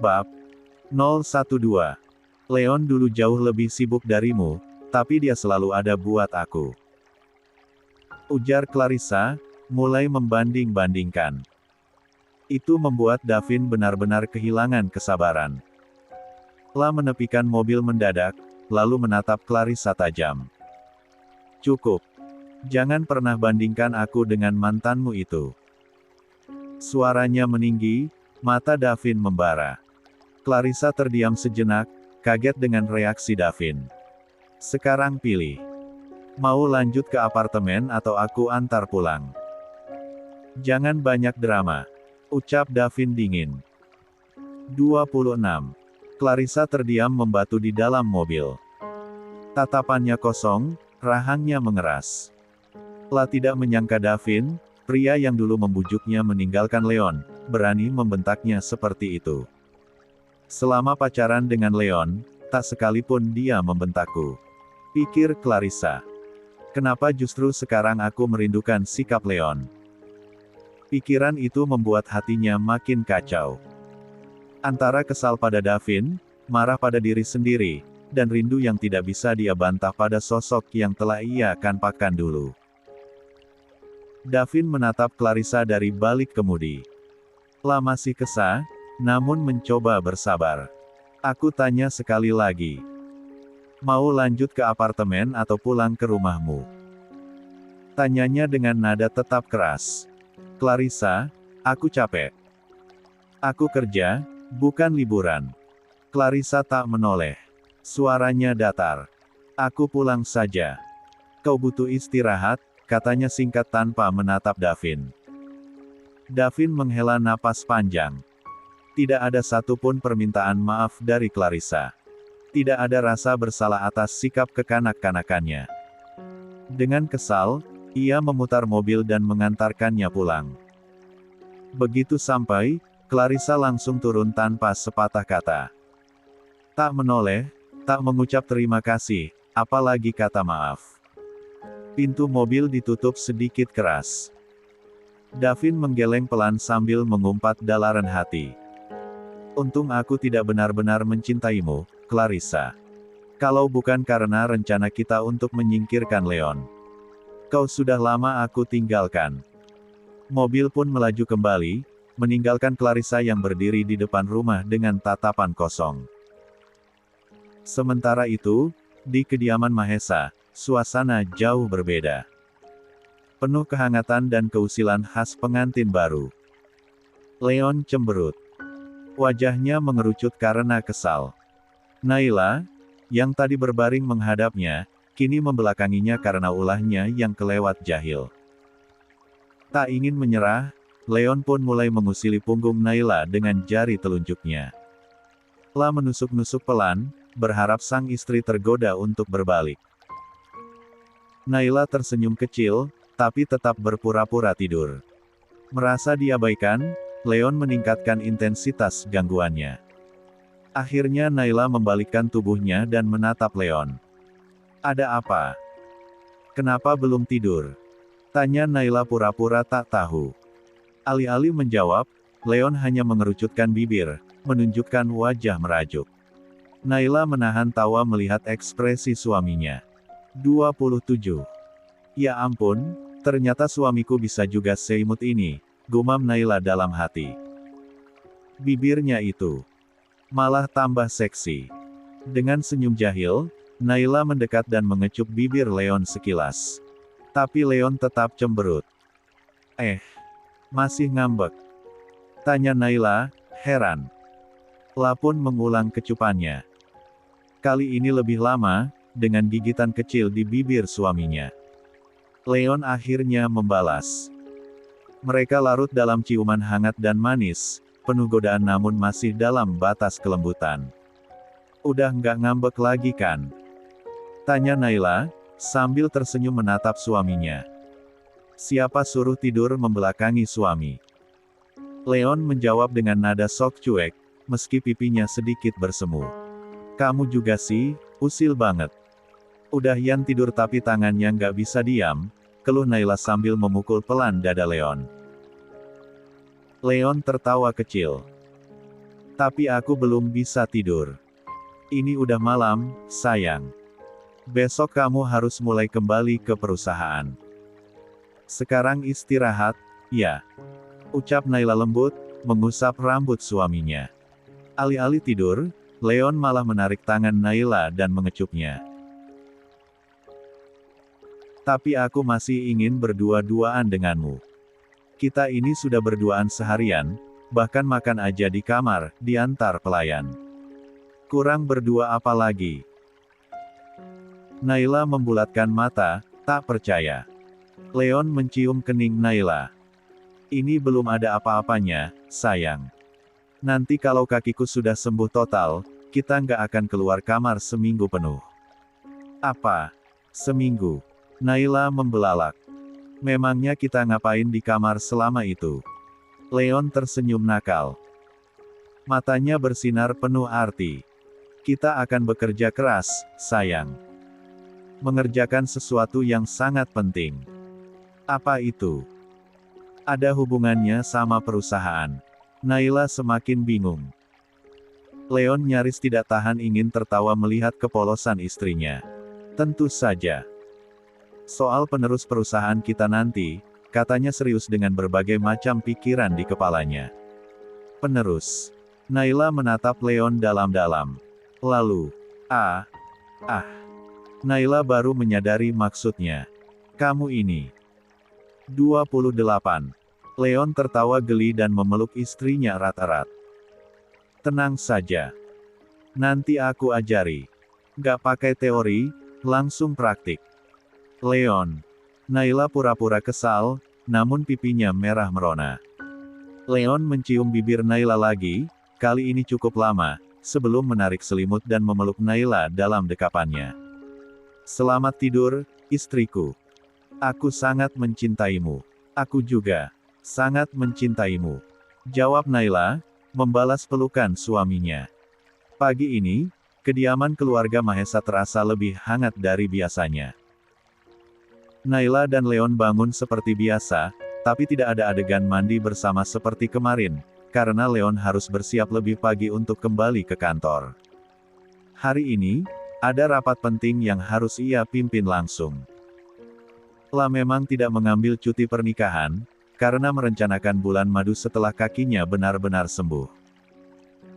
Bab 012. Leon dulu jauh lebih sibuk darimu, tapi dia selalu ada buat aku. Ujar Clarissa, mulai membanding-bandingkan. Itu membuat Davin benar-benar kehilangan kesabaran. La menepikan mobil mendadak, lalu menatap Clarissa tajam. Cukup. Jangan pernah bandingkan aku dengan mantanmu itu. Suaranya meninggi, mata Davin membara. Clarissa terdiam sejenak, kaget dengan reaksi Davin. Sekarang pilih. Mau lanjut ke apartemen atau aku antar pulang? Jangan banyak drama. Ucap Davin dingin. 26. Clarissa terdiam membatu di dalam mobil. Tatapannya kosong, rahangnya mengeras. La tidak menyangka Davin, pria yang dulu membujuknya meninggalkan Leon, berani membentaknya seperti itu. Selama pacaran dengan Leon, tak sekalipun dia membentakku. Pikir Clarissa. Kenapa justru sekarang aku merindukan sikap Leon? Pikiran itu membuat hatinya makin kacau. Antara kesal pada Davin, marah pada diri sendiri, dan rindu yang tidak bisa dia bantah pada sosok yang telah ia kampakan dulu. Davin menatap Clarissa dari balik kemudi. La masih kesal, namun mencoba bersabar. Aku tanya sekali lagi. Mau lanjut ke apartemen atau pulang ke rumahmu? Tanyanya dengan nada tetap keras. Clarissa, aku capek. Aku kerja, bukan liburan. Clarissa tak menoleh. Suaranya datar. Aku pulang saja. Kau butuh istirahat, katanya singkat tanpa menatap Davin. Davin menghela napas panjang. Tidak ada satupun permintaan maaf dari Clarissa. Tidak ada rasa bersalah atas sikap kekanak-kanakannya. Dengan kesal, ia memutar mobil dan mengantarkannya pulang. Begitu sampai, Clarissa langsung turun tanpa sepatah kata. Tak menoleh, tak mengucap terima kasih, apalagi kata maaf. Pintu mobil ditutup sedikit keras. Davin menggeleng pelan sambil mengumpat dalaran hati. Untung aku tidak benar-benar mencintaimu, Clarissa. Kalau bukan karena rencana kita untuk menyingkirkan Leon. Kau sudah lama aku tinggalkan. Mobil pun melaju kembali, meninggalkan Clarissa yang berdiri di depan rumah dengan tatapan kosong. Sementara itu, di kediaman Mahesa, suasana jauh berbeda. Penuh kehangatan dan keusilan khas pengantin baru. Leon cemberut. Wajahnya mengerucut karena kesal. Naila, yang tadi berbaring menghadapnya, kini membelakanginya karena ulahnya yang kelewat jahil. Tak ingin menyerah, Leon pun mulai mengusili punggung Naila dengan jari telunjuknya. La menusuk-nusuk pelan, berharap sang istri tergoda untuk berbalik. Naila tersenyum kecil, tapi tetap berpura-pura tidur. Merasa diabaikan, Leon meningkatkan intensitas gangguannya. Akhirnya Naila membalikkan tubuhnya dan menatap Leon. Ada apa? Kenapa belum tidur? Tanya Naila pura-pura tak tahu. Alih-alih menjawab, Leon hanya mengerucutkan bibir, menunjukkan wajah merajuk. Naila menahan tawa melihat ekspresi suaminya. 27. Ya ampun, ternyata suamiku bisa juga seimut ini, gumam Naila dalam hati. Bibirnya itu malah tambah seksi. Dengan senyum jahil, Naila mendekat dan mengecup bibir Leon sekilas. Tapi Leon tetap cemberut. Masih ngambek? Tanya Naila, heran. La pun mengulang kecupannya. Kali ini lebih lama, dengan gigitan kecil di bibir suaminya. Leon akhirnya membalas. Mereka larut dalam ciuman hangat dan manis, penuh godaan namun masih dalam batas kelembutan. Udah nggak ngambek lagi kan? Tanya Naila, sambil tersenyum menatap suaminya. Siapa suruh tidur membelakangi suami? Leon menjawab dengan nada sok cuek, meski pipinya sedikit bersemu. Kamu juga sih, usil banget. Udah Yan tidur tapi tangannya nggak bisa diam, keluh Naila sambil memukul pelan dada Leon. Leon tertawa kecil. Tapi aku belum bisa tidur. Ini udah malam, sayang. Besok kamu harus mulai kembali ke perusahaan. Sekarang istirahat, ya. Ucap Naila lembut, mengusap rambut suaminya. Alih-alih tidur, Leon malah menarik tangan Naila dan mengecupnya. Tapi aku masih ingin berdua-duaan denganmu. Kita ini sudah berduaan seharian, bahkan makan aja di kamar, di antar pelayan. Kurang berdua apa lagi? Naila membulatkan mata, tak percaya. Leon mencium kening Naila. Ini belum ada apa-apanya, sayang. Nanti kalau kakiku sudah sembuh total, kita nggak akan keluar kamar seminggu penuh. Apa? Seminggu? Naila membelalak. Memangnya kita ngapain di kamar selama itu? Leon tersenyum nakal. Matanya bersinar penuh arti. Kita akan bekerja keras, sayang. Mengerjakan sesuatu yang sangat penting. Apa itu? Ada hubungannya sama perusahaan. Naila semakin bingung. Leon nyaris tidak tahan ingin tertawa melihat kepolosan istrinya. Tentu saja. Soal penerus perusahaan kita nanti, katanya serius dengan berbagai macam pikiran di kepalanya. Penerus. Naila menatap Leon dalam-dalam. Lalu, Naila baru menyadari maksudnya. Kamu ini. 28. Leon tertawa geli dan memeluk istrinya erat-erat. Tenang saja. Nanti aku ajari. Gak pakai teori, langsung praktik. Leon. Naila pura-pura kesal, namun pipinya merah merona. Leon mencium bibir Naila lagi, kali ini cukup lama, sebelum menarik selimut dan memeluk Naila dalam dekapannya. Selamat tidur, istriku. Aku sangat mencintaimu. Aku juga sangat mencintaimu. Jawab Naila, membalas pelukan suaminya. Pagi ini, kediaman keluarga Mahesa terasa lebih hangat dari biasanya. Naila dan Leon bangun seperti biasa, tapi tidak ada adegan mandi bersama seperti kemarin, karena Leon harus bersiap lebih pagi untuk kembali ke kantor. Hari ini, ada rapat penting yang harus ia pimpin langsung. La memang tidak mengambil cuti pernikahan, karena merencanakan bulan madu setelah kakinya benar-benar sembuh.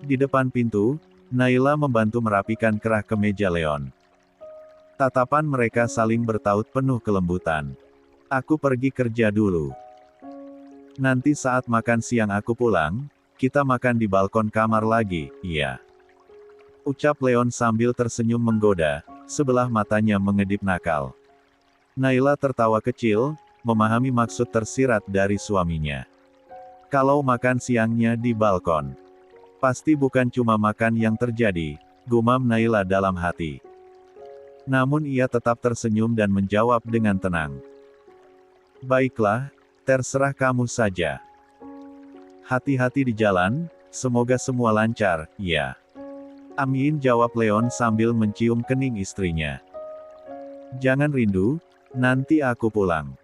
Di depan pintu, Naila membantu merapikan kerah kemeja Leon. Tatapan mereka saling bertaut penuh kelembutan. Aku pergi kerja dulu. Nanti saat makan siang aku pulang, kita makan di balkon kamar lagi, iya. Ucap Leon sambil tersenyum menggoda, sebelah matanya mengedip nakal. Naila tertawa kecil, memahami maksud tersirat dari suaminya. Kalau makan siangnya di balkon, pasti bukan cuma makan yang terjadi, gumam Naila dalam hati. Namun ia tetap tersenyum dan menjawab dengan tenang. Baiklah, terserah kamu saja. Hati-hati di jalan, semoga semua lancar, ya. Amin, jawab Leon sambil mencium kening istrinya. Jangan rindu, nanti aku pulang.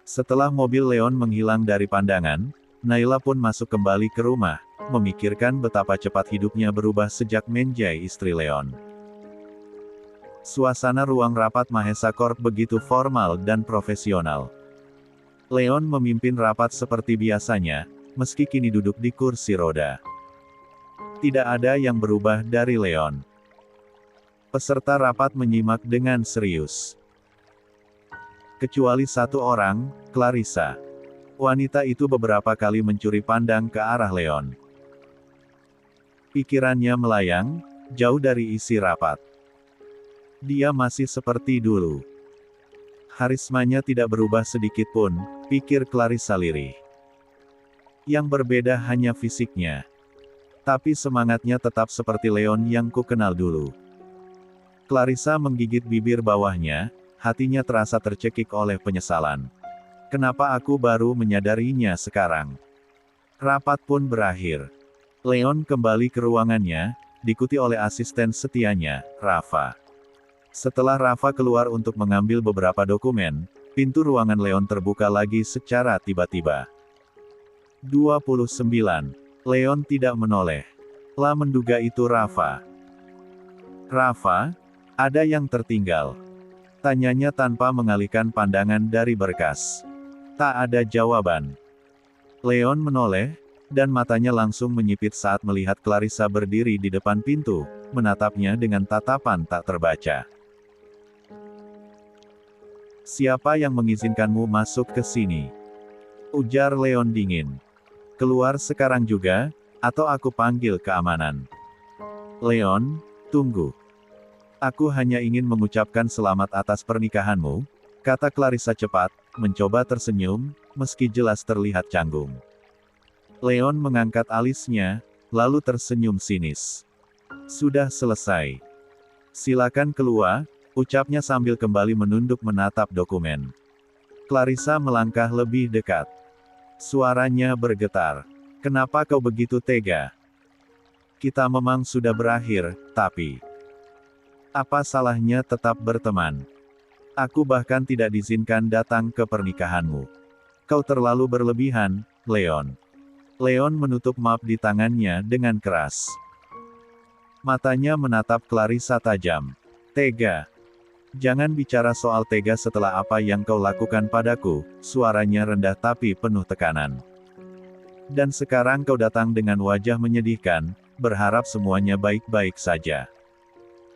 Setelah mobil Leon menghilang dari pandangan, Naila pun masuk kembali ke rumah, memikirkan betapa cepat hidupnya berubah sejak menjadi istri Leon. Suasana ruang rapat Mahesa Corp begitu formal dan profesional. Leon memimpin rapat seperti biasanya, meski kini duduk di kursi roda. Tidak ada yang berubah dari Leon. Peserta rapat menyimak dengan serius. Kecuali satu orang, Clarissa. Wanita itu beberapa kali mencuri pandang ke arah Leon. Pikirannya melayang, jauh dari isi rapat. Dia masih seperti dulu. Karismanya tidak berubah sedikit pun, pikir Clarissa lirih. Yang berbeda hanya fisiknya. Tapi semangatnya tetap seperti Leon yang ku kenal dulu. Clarissa menggigit bibir bawahnya, hatinya terasa tercekik oleh penyesalan. Kenapa aku baru menyadarinya sekarang? Rapat pun berakhir. Leon kembali ke ruangannya, diikuti oleh asisten setianya, Rafa. Setelah Rafa keluar untuk mengambil beberapa dokumen, pintu ruangan Leon terbuka lagi secara tiba-tiba. 29. Leon tidak menoleh. La menduga itu Rafa. Rafa, ada yang tertinggal? Tanyanya tanpa mengalihkan pandangan dari berkas. Tak ada jawaban. Leon menoleh, dan matanya langsung menyipit saat melihat Clarissa berdiri di depan pintu, menatapnya dengan tatapan tak terbaca. "Siapa yang mengizinkanmu masuk ke sini?" ujar Leon dingin. "Keluar sekarang juga, atau aku panggil keamanan." "Leon, tunggu. Aku hanya ingin mengucapkan selamat atas pernikahanmu," kata Clarissa cepat, mencoba tersenyum, meski jelas terlihat canggung. Leon mengangkat alisnya, lalu tersenyum sinis. "Sudah selesai. Silakan keluar," ucapnya sambil kembali menunduk menatap dokumen. Clarissa melangkah lebih dekat. Suaranya bergetar. "Kenapa kau begitu tega? Kita memang sudah berakhir, tapi apa salahnya tetap berteman? Aku bahkan tidak diizinkan datang ke pernikahanmu. Kau terlalu berlebihan, Leon." Leon menutup map di tangannya dengan keras. Matanya menatap Clarissa tajam. "Tega? Jangan bicara soal tega setelah apa yang kau lakukan padaku," suaranya rendah tapi penuh tekanan. "Dan sekarang kau datang dengan wajah menyedihkan, berharap semuanya baik-baik saja."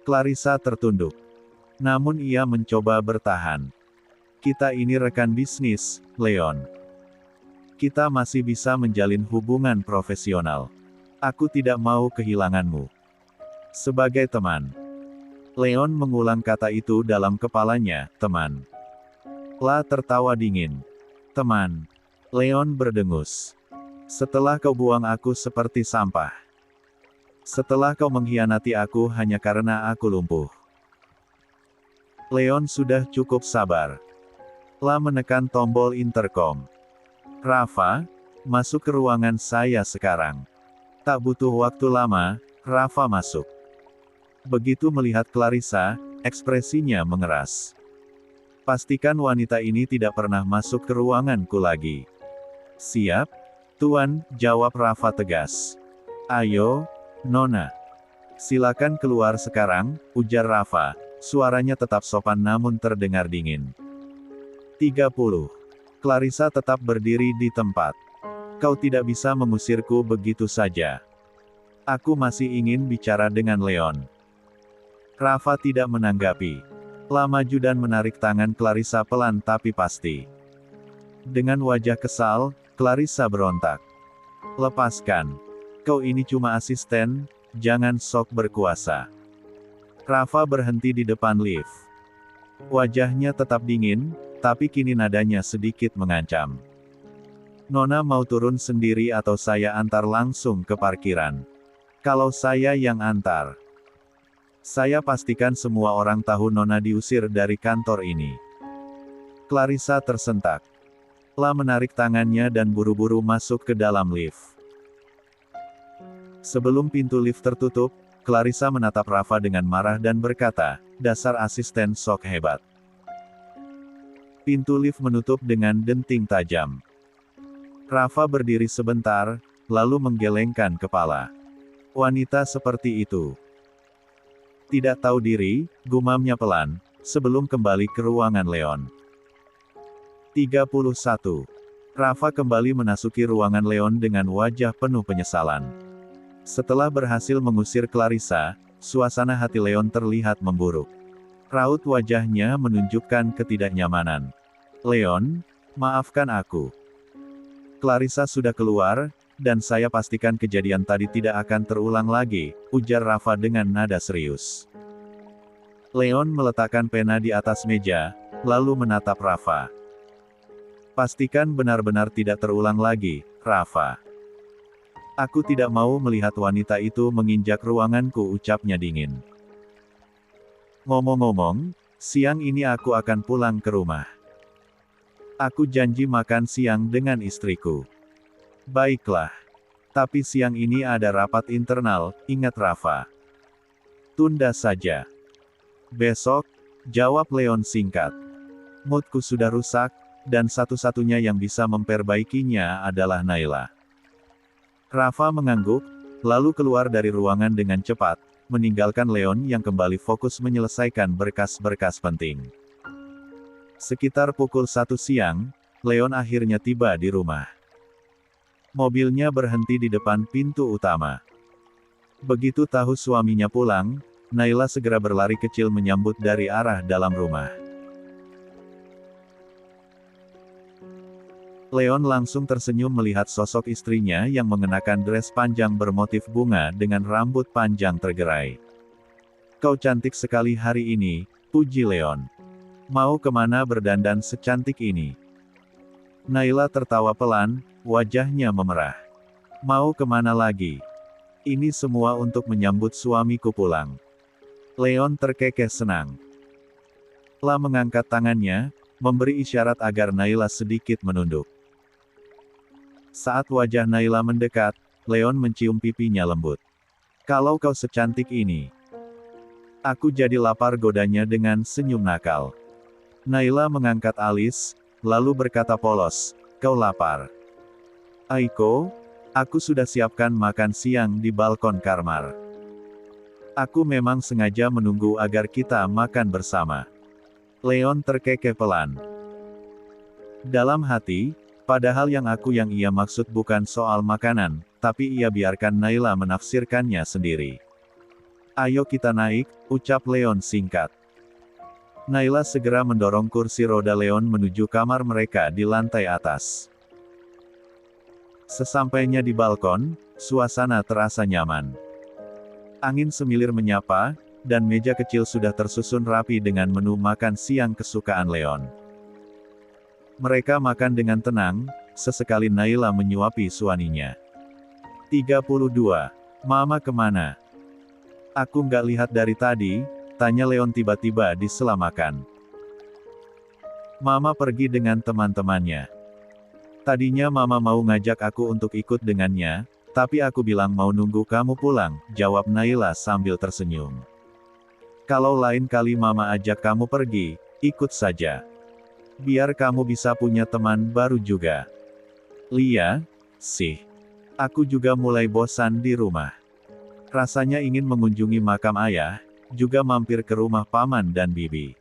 Clarissa tertunduk. Namun ia mencoba bertahan. "Kita ini rekan bisnis, Leon. Kita masih bisa menjalin hubungan profesional. Aku tidak mau kehilanganmu. Sebagai teman." Leon mengulang kata itu dalam kepalanya, "Teman." La tertawa dingin. "Teman." Leon berdengus. "Setelah kau buang aku seperti sampah. Setelah kau mengkhianati aku hanya karena aku lumpuh." Leon sudah cukup sabar. La menekan tombol intercom. "Rafa, masuk ke ruangan saya sekarang." Tak butuh waktu lama, Rafa masuk. Begitu melihat Clarissa, ekspresinya mengeras. "Pastikan wanita ini tidak pernah masuk ke ruanganku lagi." "Siap, Tuan," jawab Rafa tegas. "Ayo, Nona. Silakan keluar sekarang," ujar Rafa, suaranya tetap sopan namun terdengar dingin. 30. Clarissa tetap berdiri di tempat. "Kau tidak bisa mengusirku begitu saja. Aku masih ingin bicara dengan Leon." Rafa tidak menanggapi. La maju dan menarik tangan Clarissa pelan tapi pasti. Dengan wajah kesal, Clarissa berontak. "Lepaskan. Kau ini cuma asisten, jangan sok berkuasa." Rafa berhenti di depan lift. Wajahnya tetap dingin, tapi kini nadanya sedikit mengancam. "Nona mau turun sendiri atau saya antar langsung ke parkiran?" "Kalau saya yang antar. Saya pastikan semua orang tahu Nona diusir dari kantor ini." Clarissa tersentak. La menarik tangannya dan buru-buru masuk ke dalam lift. Sebelum pintu lift tertutup, Clarissa menatap Rafa dengan marah dan berkata, "Dasar asisten sok hebat." Pintu lift menutup dengan denting tajam. Rafa berdiri sebentar, lalu menggelengkan kepala. Wanita seperti itu. Tidak tahu diri, gumamnya pelan, sebelum kembali ke ruangan Leon. 31. Rafa kembali memasuki ruangan Leon dengan wajah penuh penyesalan. Setelah berhasil mengusir Clarissa, suasana hati Leon terlihat memburuk. Raut wajahnya menunjukkan ketidaknyamanan. "Leon, maafkan aku. Clarissa sudah keluar, dan saya pastikan kejadian tadi tidak akan terulang lagi," ujar Rafa dengan nada serius. Leon meletakkan pena di atas meja, lalu menatap Rafa. "Pastikan benar-benar tidak terulang lagi, Rafa. Aku tidak mau melihat wanita itu menginjak ruanganku," ucapnya dingin. "Ngomong-ngomong, siang ini aku akan pulang ke rumah. Aku janji makan siang dengan istriku." "Baiklah. Tapi siang ini ada rapat internal, ingat Rafa. Tunda saja." "Besok," jawab Leon singkat. "Moodku sudah rusak, dan satu-satunya yang bisa memperbaikinya adalah Naila." Rafa mengangguk, lalu keluar dari ruangan dengan cepat, meninggalkan Leon yang kembali fokus menyelesaikan berkas-berkas penting. Sekitar pukul 1 siang, Leon akhirnya tiba di rumah. Mobilnya berhenti di depan pintu utama. Begitu tahu suaminya pulang, Naila segera berlari kecil menyambut dari arah dalam rumah. Leon langsung tersenyum melihat sosok istrinya yang mengenakan dress panjang bermotif bunga dengan rambut panjang tergerai. "Kau cantik sekali hari ini," puji Leon. "Mau kemana berdandan secantik ini?" Naila tertawa pelan, wajahnya memerah. "Mau kemana lagi? Ini semua untuk menyambut suamiku pulang." Leon terkekeh senang. La mengangkat tangannya, memberi isyarat agar Naila sedikit menunduk. Saat wajah Naila mendekat, Leon mencium pipinya lembut. "Kalau kau secantik ini, aku jadi lapar," godanya dengan senyum nakal. Naila mengangkat alis, lalu berkata polos, "Kau lapar? Aiko, aku sudah siapkan makan siang di balkon kamar. Aku memang sengaja menunggu agar kita makan bersama." Leon terkekeh pelan. Dalam hati, padahal yang ia maksud bukan soal makanan, tapi ia biarkan Naila menafsirkannya sendiri. "Ayo kita naik," ucap Leon singkat. Naila segera mendorong kursi roda Leon menuju kamar mereka di lantai atas. Sesampainya di balkon, suasana terasa nyaman. Angin semilir menyapa, dan meja kecil sudah tersusun rapi dengan menu makan siang kesukaan Leon. Mereka makan dengan tenang, sesekali Naila menyuapi suaminya. 32. "Mama kemana? Aku nggak lihat dari tadi," tanya Leon tiba-tiba di sela makan. "Mama pergi dengan teman-temannya. Tadinya Mama mau ngajak aku untuk ikut dengannya, tapi aku bilang mau nunggu kamu pulang," jawab Naila sambil tersenyum. "Kalau lain kali Mama ajak kamu pergi, ikut saja. Biar kamu bisa punya teman baru juga." "Lia, sih. Aku juga mulai bosan di rumah. Rasanya ingin mengunjungi makam ayah, juga mampir ke rumah paman dan bibi.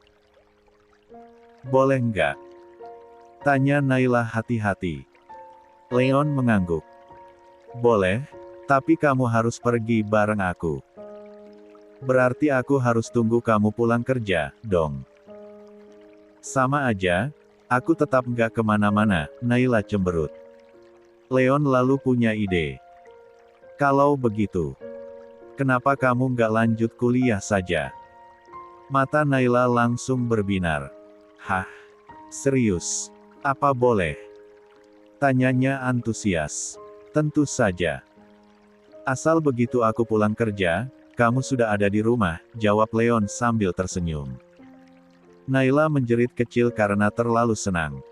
Boleh nggak?" tanya Naila hati-hati. Leon mengangguk. "Boleh, tapi kamu harus pergi bareng aku. Berarti aku harus tunggu kamu pulang kerja, dong." "Sama aja, aku tetap nggak kemana-mana," Naila cemberut. Leon lalu punya ide. "Kalau begitu, kenapa kamu nggak lanjut kuliah saja?" Mata Naila langsung berbinar. "Hah? Serius? Apa boleh?" tanyanya antusias. "Tentu saja. Asal begitu aku pulang kerja, kamu sudah ada di rumah," jawab Leon sambil tersenyum. Naila menjerit kecil karena terlalu senang.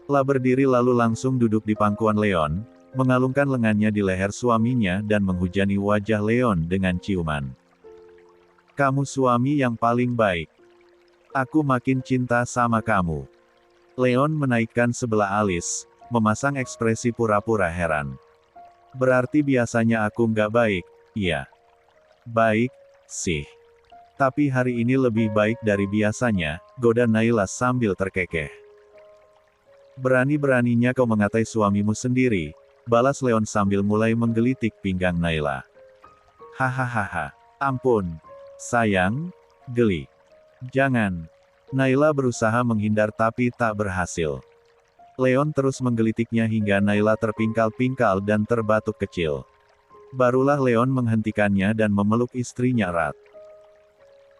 La berdiri lalu langsung duduk di pangkuan Leon, mengalungkan lengannya di leher suaminya dan menghujani wajah Leon dengan ciuman. "Kamu suami yang paling baik. Aku makin cinta sama kamu." Leon menaikkan sebelah alis, memasang ekspresi pura-pura heran. "Berarti biasanya aku nggak baik, iya?" "Baik, sih. Tapi hari ini lebih baik dari biasanya," goda Naila sambil terkekeh. "Berani-beraninya kau mengatai suamimu sendiri," balas Leon sambil mulai menggelitik pinggang Naila. "Hahaha. Ampun. Sayang, geli. Jangan." Naila berusaha menghindar tapi tak berhasil. Leon terus menggelitiknya hingga Naila terpingkal-pingkal dan terbatuk kecil. Barulah Leon menghentikannya dan memeluk istrinya erat.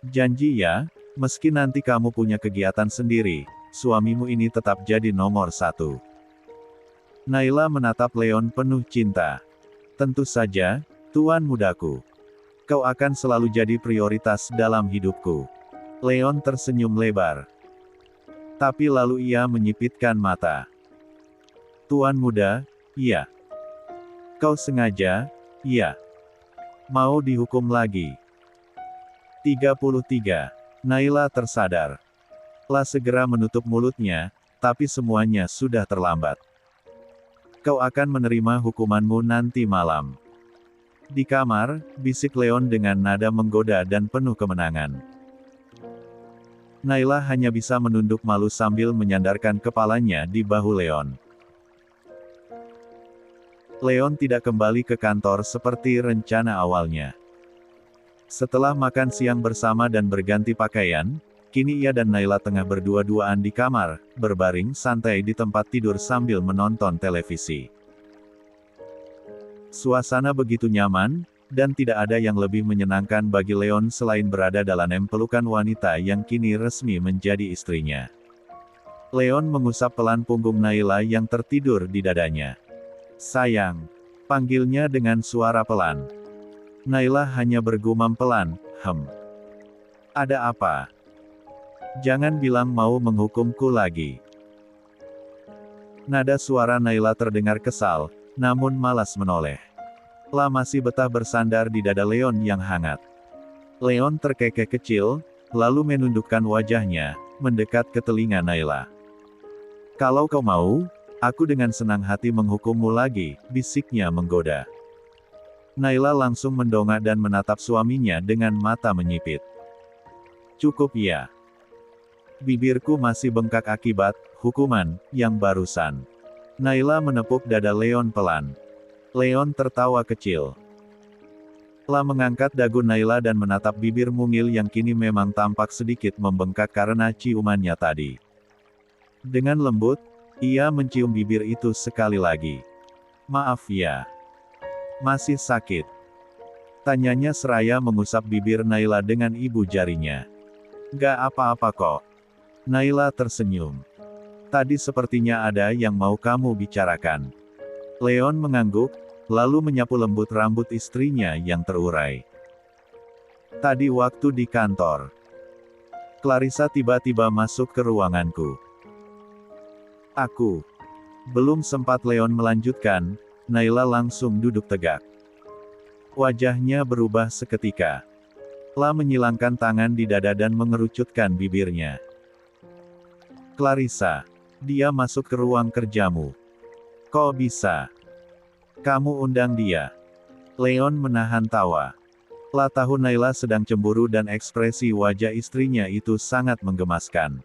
"Janji ya, meski nanti kamu punya kegiatan sendiri, suamimu ini tetap jadi nomor 1. Naila menatap Leon penuh cinta. "Tentu saja, tuan mudaku. Kau akan selalu jadi prioritas dalam hidupku." Leon tersenyum lebar. Tapi lalu ia menyipitkan mata. "Tuan muda, iya. Kau sengaja, iya. Mau dihukum lagi?" 33. Naila tersadar. La segera menutup mulutnya, tapi semuanya sudah terlambat. Kau akan menerima hukumanmu nanti malam. Di kamar, bisik Leon dengan nada menggoda dan penuh kemenangan. Naila hanya bisa menunduk malu sambil menyandarkan kepalanya di bahu Leon. Leon tidak kembali ke kantor seperti rencana awalnya. Setelah makan siang bersama dan berganti pakaian, kini ia dan Naila tengah berdua-duaan di kamar, berbaring santai di tempat tidur sambil menonton televisi. Suasana begitu nyaman, dan tidak ada yang lebih menyenangkan bagi Leon selain berada dalam pelukan wanita yang kini resmi menjadi istrinya. Leon mengusap pelan punggung Naila yang tertidur di dadanya. "Sayang," panggilnya dengan suara pelan. Naila hanya bergumam pelan, "Ada apa? Jangan bilang mau menghukumku lagi." Nada suara Naila terdengar kesal, namun malas menoleh. La masih betah bersandar di dada Leon yang hangat. Leon terkekeh kecil, lalu menundukkan wajahnya, mendekat ke telinga Naila. "Kalau kau mau, aku dengan senang hati menghukummu lagi," bisiknya menggoda. Naila langsung mendongak dan menatap suaminya dengan mata menyipit. "Cukup ya. Bibirku masih bengkak akibat hukuman yang barusan." Naila menepuk dada Leon pelan. Leon tertawa kecil. La mengangkat dagu Naila dan menatap bibir mungil yang kini memang tampak sedikit membengkak karena ciumannya tadi. Dengan lembut, ia mencium bibir itu sekali lagi. "Maaf ya. Masih sakit?" tanyanya seraya mengusap bibir Naila dengan ibu jarinya. "Gak apa-apa kok." Naila tersenyum. "Tadi sepertinya ada yang mau kamu bicarakan." Leon mengangguk, lalu menyapu lembut rambut istrinya yang terurai. "Tadi waktu di kantor, Clarissa tiba-tiba masuk ke ruanganku. Aku..." Belum sempat Leon melanjutkan, Naila langsung duduk tegak. Wajahnya berubah seketika. La menyilangkan tangan di dada dan mengerucutkan bibirnya. "Clarissa, dia masuk ke ruang kerjamu. Kok bisa? Kamu undang dia?" Leon menahan tawa. La tahu Naila sedang cemburu dan ekspresi wajah istrinya itu sangat menggemaskan.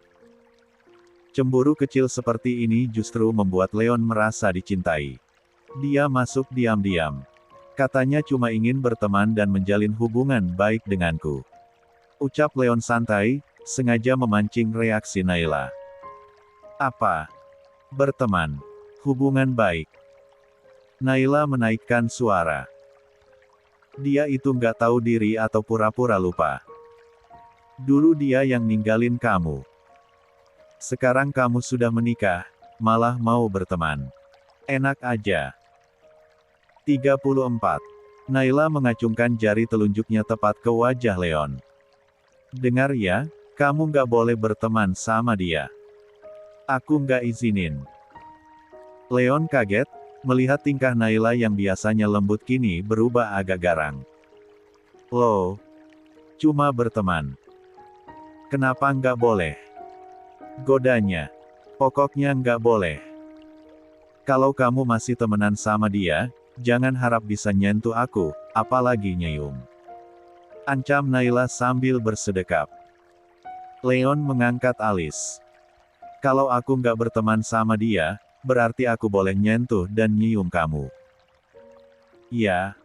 Cemburu kecil seperti ini justru membuat Leon merasa dicintai. "Dia masuk diam-diam. Katanya cuma ingin berteman dan menjalin hubungan baik denganku," ucap Leon santai, sengaja memancing reaksi Naila. "Apa? Berteman? Hubungan baik?" Naila menaikkan suara. "Dia itu nggak tahu diri atau pura-pura lupa. Dulu dia yang ninggalin kamu. Sekarang kamu sudah menikah, malah mau berteman. Enak aja." 34. Naila mengacungkan jari telunjuknya tepat ke wajah Leon. "Dengar ya, kamu nggak boleh berteman sama dia. Aku nggak izinin." Leon kaget, melihat tingkah Naila yang biasanya lembut kini berubah agak garang. "Loh, cuma berteman. Kenapa nggak boleh?" godanya. "Pokoknya nggak boleh. Kalau kamu masih temenan sama dia, jangan harap bisa nyentuh aku, apalagi nyium," ancam Naila sambil bersedekap. Leon mengangkat alis. "Kalau aku nggak berteman sama dia, berarti aku boleh nyentuh dan nyium kamu?" "Ya,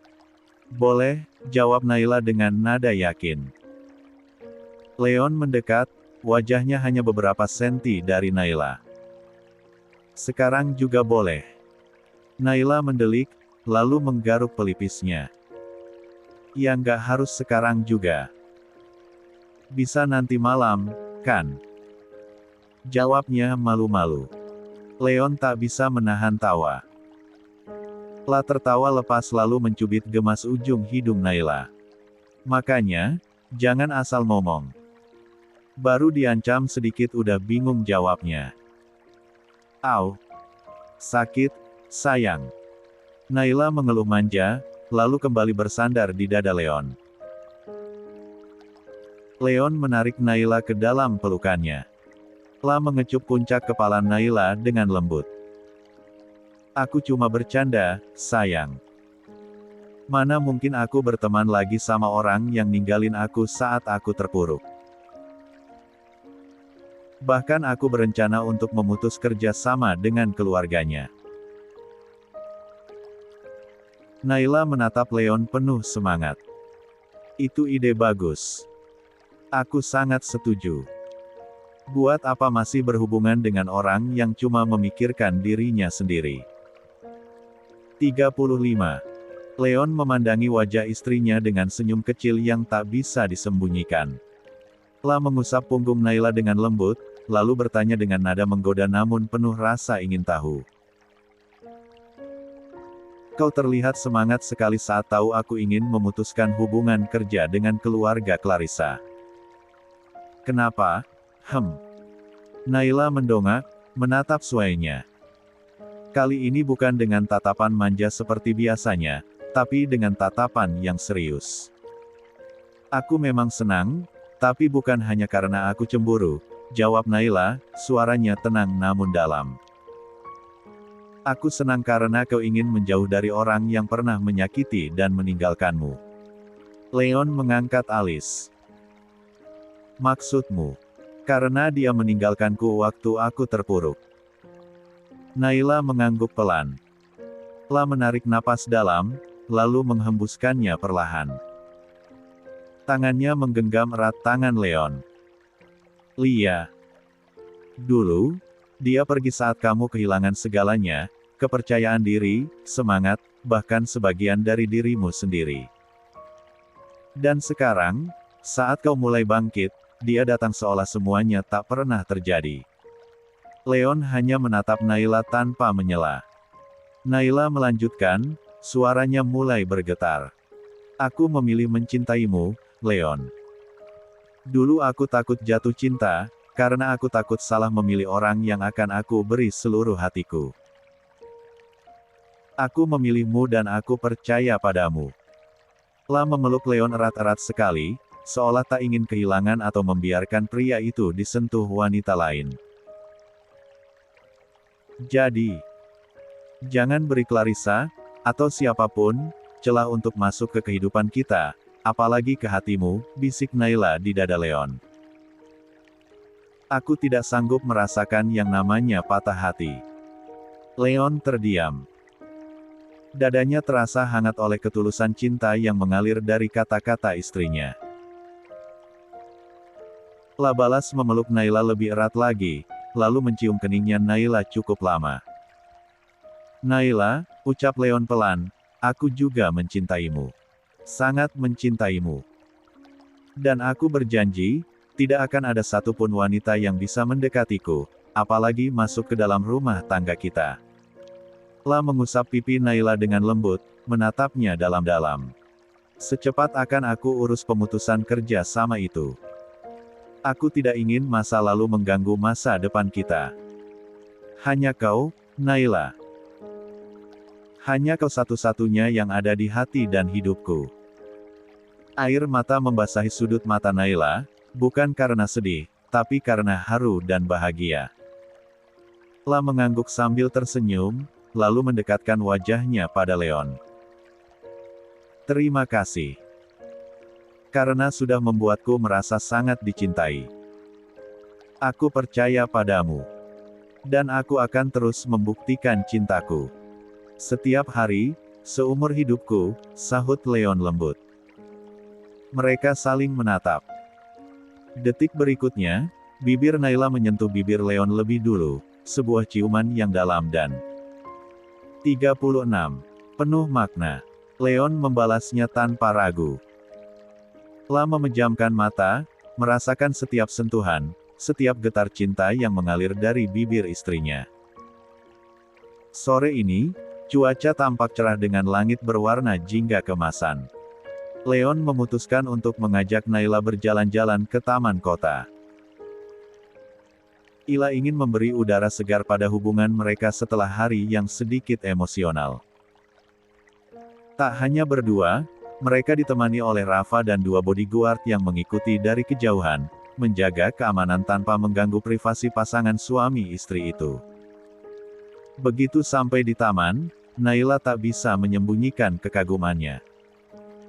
boleh," jawab Naila dengan nada yakin. Leon mendekat, wajahnya hanya beberapa senti dari Naila. "Sekarang juga boleh?" Naila mendelik, lalu menggaruk pelipisnya. "Ya nggak harus sekarang juga. Bisa nanti malam, kan?" jawabnya malu-malu. Leon tak bisa menahan tawa. La tertawa lepas lalu mencubit gemas ujung hidung Naila. "Makanya, jangan asal ngomong." Baru diancam sedikit udah bingung jawabnya. "Au. Sakit, sayang." Naila mengeluh manja, lalu kembali bersandar di dada Leon. Leon menarik Naila ke dalam pelukannya. La mengecup puncak kepala Naila dengan lembut. Aku cuma bercanda, sayang. Mana mungkin aku berteman lagi sama orang yang ninggalin aku saat aku terpuruk. Bahkan aku berencana untuk memutus kerja sama dengan keluarganya. Naila menatap Leon penuh semangat. Itu ide bagus. Aku sangat setuju. Buat apa masih berhubungan dengan orang yang cuma memikirkan dirinya sendiri? 35. Leon memandangi wajah istrinya dengan senyum kecil yang tak bisa disembunyikan. La mengusap punggung Naila dengan lembut, lalu bertanya dengan nada menggoda namun penuh rasa ingin tahu. Kau terlihat semangat sekali saat tahu aku ingin memutuskan hubungan kerja dengan keluarga Clarissa. Kenapa? Naila mendongak, menatap suaminya. Kali ini bukan dengan tatapan manja seperti biasanya, tapi dengan tatapan yang serius. Aku memang senang, tapi bukan hanya karena aku cemburu, jawab Naila, suaranya tenang namun dalam. Aku senang karena kau ingin menjauh dari orang yang pernah menyakiti dan meninggalkanmu. Leon mengangkat alis. Maksudmu? Karena dia meninggalkanku waktu aku terpuruk. Naila mengangguk pelan. La menarik napas dalam, lalu menghembuskannya perlahan. Tangannya menggenggam erat tangan Leon. Lia. Dulu, dia pergi saat kamu kehilangan segalanya, kepercayaan diri, semangat, bahkan sebagian dari dirimu sendiri. Dan sekarang, saat kau mulai bangkit, dia datang seolah semuanya tak pernah terjadi. Leon hanya menatap Naila tanpa menyela. Naila melanjutkan, suaranya mulai bergetar. Aku memilih mencintaimu, Leon. Dulu aku takut jatuh cinta, karena aku takut salah memilih orang yang akan aku beri seluruh hatiku. Aku memilihmu dan aku percaya padamu. La memeluk Leon erat-erat sekali, seolah tak ingin kehilangan atau membiarkan pria itu disentuh wanita lain. Jadi, jangan beri Clarissa, atau siapapun, celah untuk masuk ke kehidupan kita, apalagi ke hatimu, bisik Naila di dada Leon. Aku tidak sanggup merasakan yang namanya patah hati. Leon terdiam. Dadanya terasa hangat oleh ketulusan cinta yang mengalir dari kata-kata istrinya. La balas memeluk Naila lebih erat lagi, lalu mencium keningnya Naila cukup lama. Naila, ucap Leon pelan, aku juga mencintaimu. Sangat mencintaimu. Dan aku berjanji, tidak akan ada satupun wanita yang bisa mendekatiku, apalagi masuk ke dalam rumah tangga kita. La mengusap pipi Naila dengan lembut, menatapnya dalam-dalam. Secepat akan aku urus pemutusan kerja sama itu. Aku tidak ingin masa lalu mengganggu masa depan kita. Hanya kau, Naila. Hanya kau satu-satunya yang ada di hati dan hidupku. Air mata membasahi sudut mata Naila, bukan karena sedih, tapi karena haru dan bahagia. La mengangguk sambil tersenyum, lalu mendekatkan wajahnya pada Leon. Terima kasih. Karena sudah membuatku merasa sangat dicintai. Aku percaya padamu. Dan aku akan terus membuktikan cintaku. Setiap hari, seumur hidupku, sahut Leon lembut. Mereka saling menatap. Detik berikutnya, bibir Naila menyentuh bibir Leon lebih dulu, sebuah ciuman yang dalam dan 36. Penuh makna. Leon membalasnya tanpa ragu. La memejamkan mata, merasakan setiap sentuhan, setiap getar cinta yang mengalir dari bibir istrinya. Sore ini, cuaca tampak cerah dengan langit berwarna jingga keemasan. Leon memutuskan untuk mengajak Naila berjalan-jalan ke taman kota. Ila ingin memberi udara segar pada hubungan mereka setelah hari yang sedikit emosional. Tak hanya berdua, mereka ditemani oleh Rafa dan dua bodyguard yang mengikuti dari kejauhan, menjaga keamanan tanpa mengganggu privasi pasangan suami istri itu. Begitu sampai di taman, Naila tak bisa menyembunyikan kekagumannya.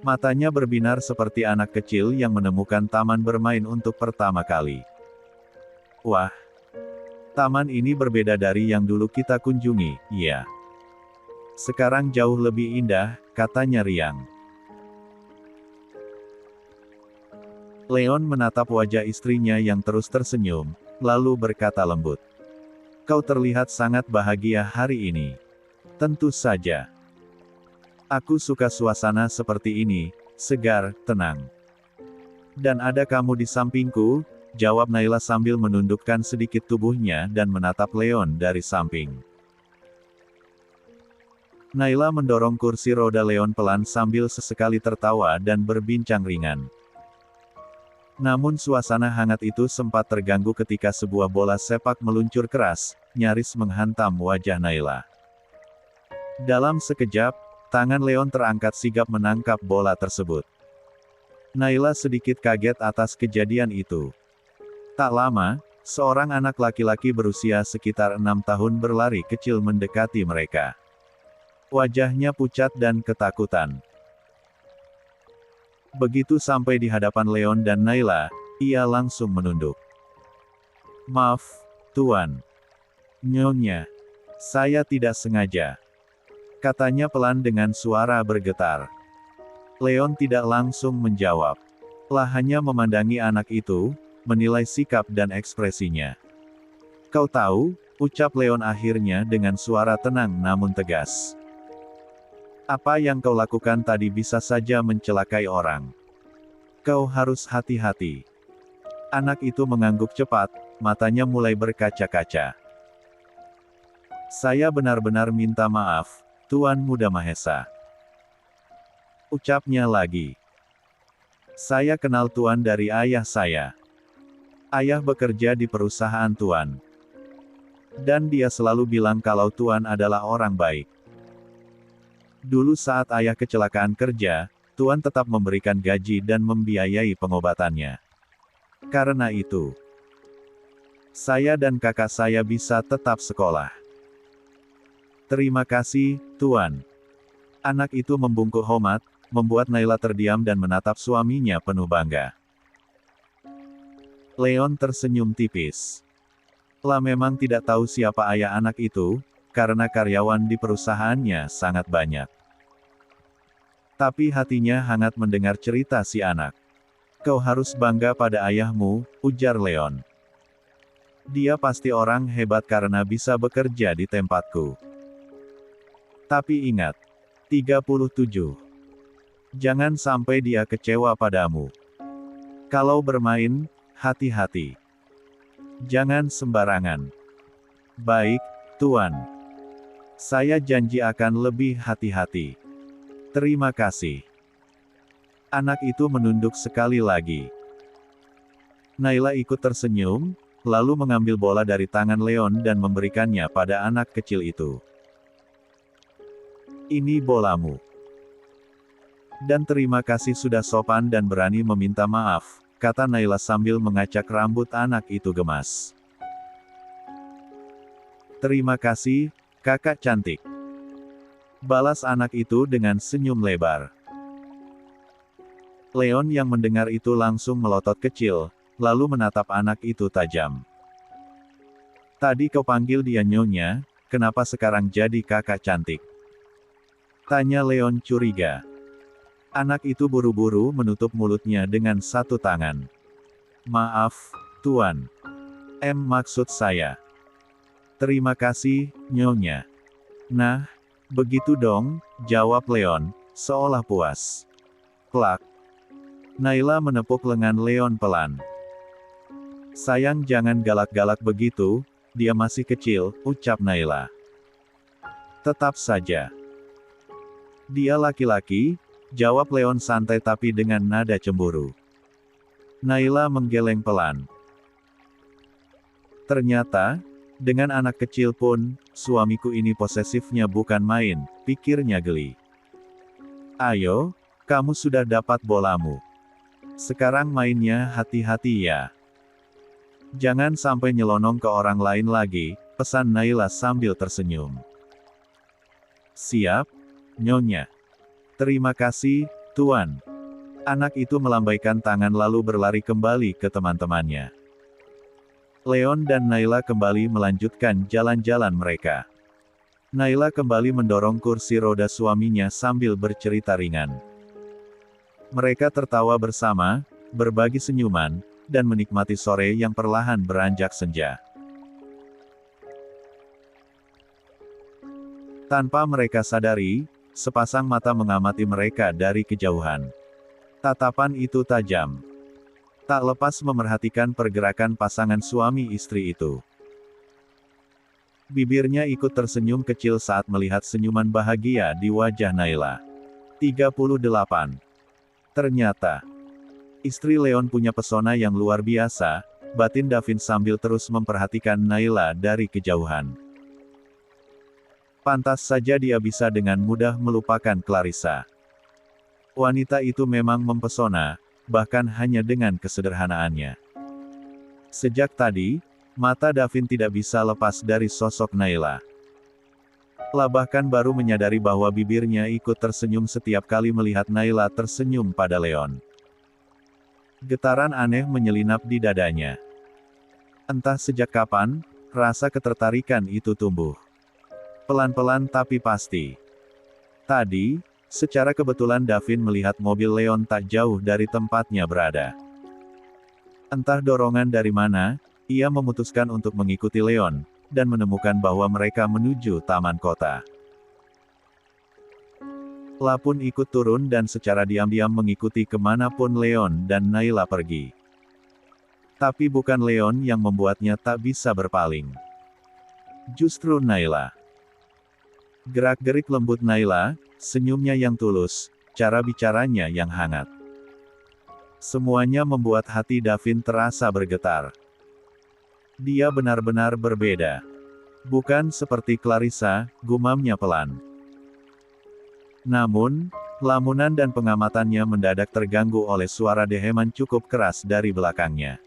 Matanya berbinar seperti anak kecil yang menemukan taman bermain untuk pertama kali. Wah, taman ini berbeda dari yang dulu kita kunjungi, iya. Sekarang jauh lebih indah, katanya riang. Leon menatap wajah istrinya yang terus tersenyum, lalu berkata lembut. Kau terlihat sangat bahagia hari ini. Tentu saja. Aku suka suasana seperti ini, segar, tenang. Dan ada kamu di sampingku, jawab Naila sambil menundukkan sedikit tubuhnya dan menatap Leon dari samping. Naila mendorong kursi roda Leon pelan sambil sesekali tertawa dan berbincang ringan. Namun suasana hangat itu sempat terganggu ketika sebuah bola sepak meluncur keras, nyaris menghantam wajah Naila. Dalam sekejap, tangan Leon terangkat sigap menangkap bola tersebut. Naila sedikit kaget atas kejadian itu. Tak lama, seorang anak laki-laki berusia sekitar 6 tahun berlari kecil mendekati mereka. Wajahnya pucat dan ketakutan. Begitu sampai di hadapan Leon dan Naila, ia langsung menunduk. Maaf, Tuan. Nyonya. Saya tidak sengaja. Katanya pelan dengan suara bergetar. Leon tidak langsung menjawab. Hanya memandangi anak itu, menilai sikap dan ekspresinya. Kau tahu, ucap Leon akhirnya dengan suara tenang namun tegas. Apa yang kau lakukan tadi bisa saja mencelakai orang. Kau harus hati-hati. Anak itu mengangguk cepat, matanya mulai berkaca-kaca. Saya benar-benar minta maaf, Tuan Muda Mahesa. Ucapnya lagi. Saya kenal Tuan dari ayah saya. Ayah bekerja di perusahaan Tuan. Dan dia selalu bilang kalau Tuan adalah orang baik. Dulu saat ayah kecelakaan kerja, Tuan tetap memberikan gaji dan membiayai pengobatannya. Karena itu, saya dan kakak saya bisa tetap sekolah. Terima kasih, Tuan. Anak itu membungkuk hormat, membuat Naila terdiam dan menatap suaminya penuh bangga. Leon tersenyum tipis. Memang tidak tahu siapa ayah anak itu, karena karyawan di perusahaannya sangat banyak. Tapi hatinya hangat mendengar cerita si anak. Kau harus bangga pada ayahmu, ujar Leon. Dia pasti orang hebat karena bisa bekerja di tempatku. Tapi ingat, 37. Jangan sampai dia kecewa padamu. Kalau bermain, hati-hati. Jangan sembarangan. Baik, Tuan. Saya janji akan lebih hati-hati. Terima kasih. Anak itu menunduk sekali lagi. Naila ikut tersenyum, lalu mengambil bola dari tangan Leon dan memberikannya pada anak kecil itu. Ini bolamu. Dan terima kasih sudah sopan dan berani meminta maaf, kata Naila sambil mengacak rambut anak itu gemas. Terima kasih, kakak cantik. Balas anak itu dengan senyum lebar. Leon yang mendengar itu langsung melotot kecil, lalu menatap anak itu tajam. Tadi kau panggil dia nyonya, kenapa sekarang jadi kakak cantik? Tanya Leon curiga. Anak itu buru-buru menutup mulutnya dengan satu tangan. Maaf, Tuan. Maksud saya. Terima kasih, nyonya. Nah, begitu dong, jawab Leon, seolah puas. Plak. Naila menepuk lengan Leon pelan. Sayang jangan galak-galak begitu, dia masih kecil, ucap Naila. Tetap saja. Dia laki-laki, jawab Leon santai tapi dengan nada cemburu. Naila menggeleng pelan. Ternyata, dengan anak kecil pun, suamiku ini posesifnya bukan main, pikirnya geli. Ayo, kamu sudah dapat bolamu. Sekarang mainnya hati-hati ya. Jangan sampai nyelonong ke orang lain lagi, pesan Naila sambil tersenyum. Siap, Nyonya. Terima kasih, Tuan. Anak itu melambaikan tangan lalu berlari kembali ke teman-temannya. Leon dan Naila kembali melanjutkan jalan-jalan mereka. Naila kembali mendorong kursi roda suaminya sambil bercerita ringan. Mereka tertawa bersama, berbagi senyuman, dan menikmati sore yang perlahan beranjak senja. Tanpa mereka sadari, sepasang mata mengamati mereka dari kejauhan. Tatapan itu tajam. Tak lepas memerhatikan pergerakan pasangan suami istri itu. Bibirnya ikut tersenyum kecil saat melihat senyuman bahagia di wajah Naila. 38. Ternyata, istri Leon punya pesona yang luar biasa, batin Davin sambil terus memperhatikan Naila dari kejauhan. Pantas saja dia bisa dengan mudah melupakan Clarissa. Wanita itu memang mempesona, bahkan hanya dengan kesederhanaannya. Sejak tadi, mata Davin tidak bisa lepas dari sosok Naila. Bahkan baru menyadari bahwa bibirnya ikut tersenyum setiap kali melihat Naila tersenyum pada Leon. Getaran aneh menyelinap di dadanya. Entah sejak kapan, rasa ketertarikan itu tumbuh. Pelan-pelan tapi pasti. Tadi, secara kebetulan Davin melihat mobil Leon tak jauh dari tempatnya berada. Entah dorongan dari mana, ia memutuskan untuk mengikuti Leon, dan menemukan bahwa mereka menuju taman kota. La pun ikut turun dan secara diam-diam mengikuti kemanapun Leon dan Naila pergi. Tapi bukan Leon yang membuatnya tak bisa berpaling. Justru Naila. Gerak-gerik lembut Naila, senyumnya yang tulus, cara bicaranya yang hangat. Semuanya membuat hati Davin terasa bergetar. Dia benar-benar berbeda. Bukan seperti Clarissa, gumamnya pelan. Namun, lamunan dan pengamatannya mendadak terganggu oleh suara deheman cukup keras dari belakangnya.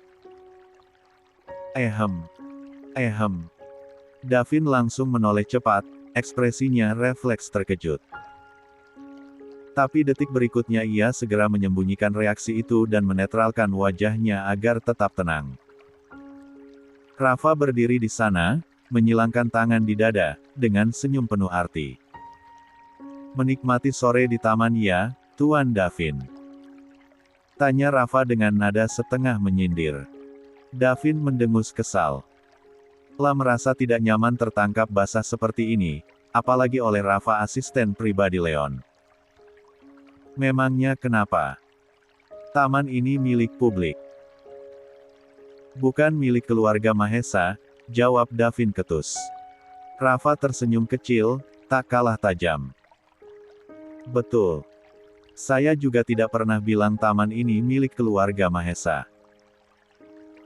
Ehem. Ehem. Davin langsung menoleh cepat, ekspresinya refleks terkejut. Tapi detik berikutnya ia segera menyembunyikan reaksi itu dan menetralkan wajahnya agar tetap tenang. Rafa berdiri di sana, menyilangkan tangan di dada, dengan senyum penuh arti. Menikmati sore di taman ya, Tuan Davin? Tanya Rafa dengan nada setengah menyindir. Davin mendengus kesal. La merasa tidak nyaman tertangkap basah seperti ini, apalagi oleh Rafa asisten pribadi Leon. Memangnya kenapa? Taman ini milik publik. Bukan milik keluarga Mahesa, jawab Davin ketus. Rafa tersenyum kecil, tak kalah tajam. Betul. Saya juga tidak pernah bilang taman ini milik keluarga Mahesa.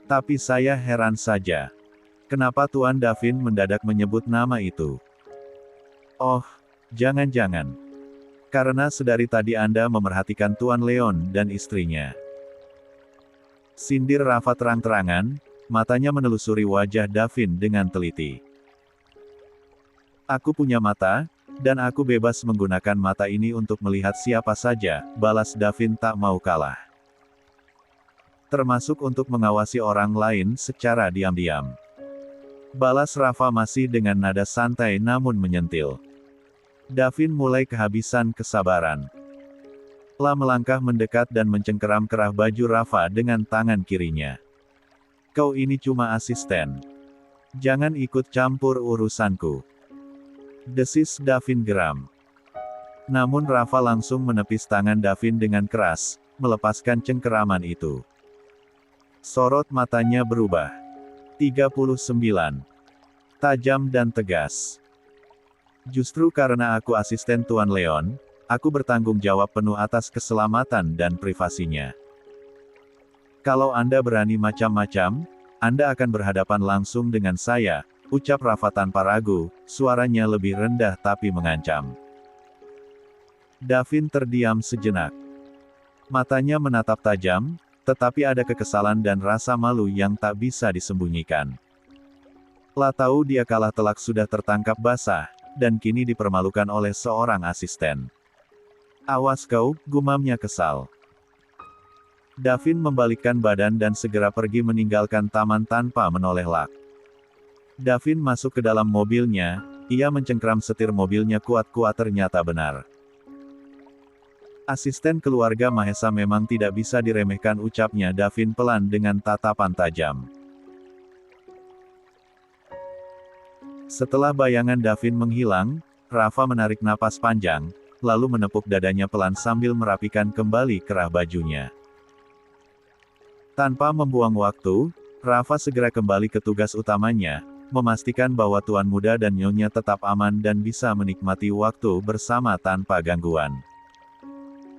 Tapi saya heran saja. Kenapa Tuan Davin mendadak menyebut nama itu? Oh, jangan-jangan. Karena sedari tadi Anda memerhatikan Tuan Leon dan istrinya. Sindir Rafa terang-terangan, matanya menelusuri wajah Davin dengan teliti. Aku punya mata, dan aku bebas menggunakan mata ini untuk melihat siapa saja, balas Davin tak mau kalah. Termasuk untuk mengawasi orang lain secara diam-diam. Balas Rafa masih dengan nada santai namun menyentil. Davin mulai kehabisan kesabaran. La melangkah mendekat dan mencengkeram kerah baju Rafa dengan tangan kirinya. Kau ini cuma asisten. Jangan ikut campur urusanku. Desis Davin geram. Namun Rafa langsung menepis tangan Davin dengan keras, melepaskan cengkeraman itu. Sorot matanya berubah. 39. Tajam dan tegas. Justru karena aku asisten Tuan Leon, aku bertanggung jawab penuh atas keselamatan dan privasinya. Kalau Anda berani macam-macam, Anda akan berhadapan langsung dengan saya, ucap Rafa tanpa ragu, suaranya lebih rendah tapi mengancam. Davin terdiam sejenak. Matanya menatap tajam, tetapi ada kekesalan dan rasa malu yang tak bisa disembunyikan. La tahu dia kalah telak sudah tertangkap basah, dan kini dipermalukan oleh seorang asisten. Awas kau, gumamnya kesal. Davin membalikkan badan dan segera pergi meninggalkan taman tanpa menoleh Lak. Davin masuk ke dalam mobilnya, ia mencengkram setir mobilnya kuat-kuat ternyata benar. Asisten keluarga Mahesa memang tidak bisa diremehkan, ucapnya Davin pelan dengan tatapan tajam. Setelah bayangan Davin menghilang, Rafa menarik napas panjang, lalu menepuk dadanya pelan sambil merapikan kembali kerah bajunya. Tanpa membuang waktu, Rafa segera kembali ke tugas utamanya, memastikan bahwa tuan muda dan nyonya tetap aman dan bisa menikmati waktu bersama tanpa gangguan.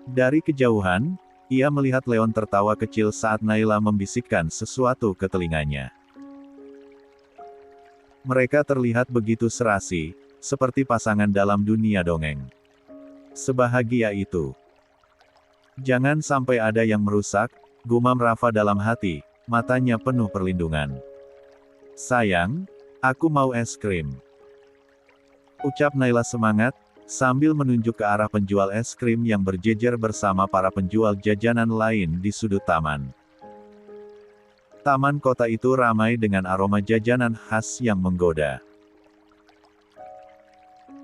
Dari kejauhan, ia melihat Leon tertawa kecil saat Naila membisikkan sesuatu ke telinganya. Mereka terlihat begitu serasi, seperti pasangan dalam dunia dongeng. Sebahagia itu. Jangan sampai ada yang merusak, gumam Rafa dalam hati, matanya penuh perlindungan. Sayang, aku mau es krim. Ucap Naila semangat, sambil menunjuk ke arah penjual es krim yang berjejer bersama para penjual jajanan lain di sudut taman. Taman kota itu ramai dengan aroma jajanan khas yang menggoda.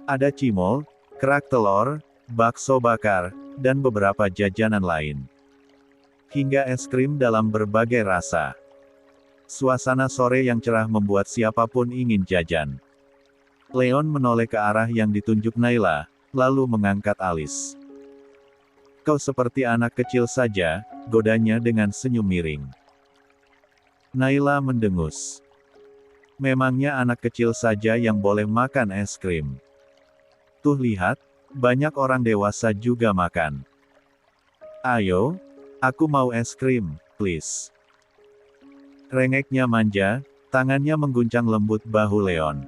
Ada cimol, kerak telur, bakso bakar, dan beberapa jajanan lain. Hingga es krim dalam berbagai rasa. Suasana sore yang cerah membuat siapapun ingin jajan. Leon menoleh ke arah yang ditunjuk Naila, lalu mengangkat alis. Kau seperti anak kecil saja, godanya dengan senyum miring. Naila mendengus. Memangnya anak kecil saja yang boleh makan es krim? Tuh lihat, banyak orang dewasa juga makan. Ayo, aku mau es krim, please. Rengeknya manja, tangannya mengguncang lembut bahu Leon.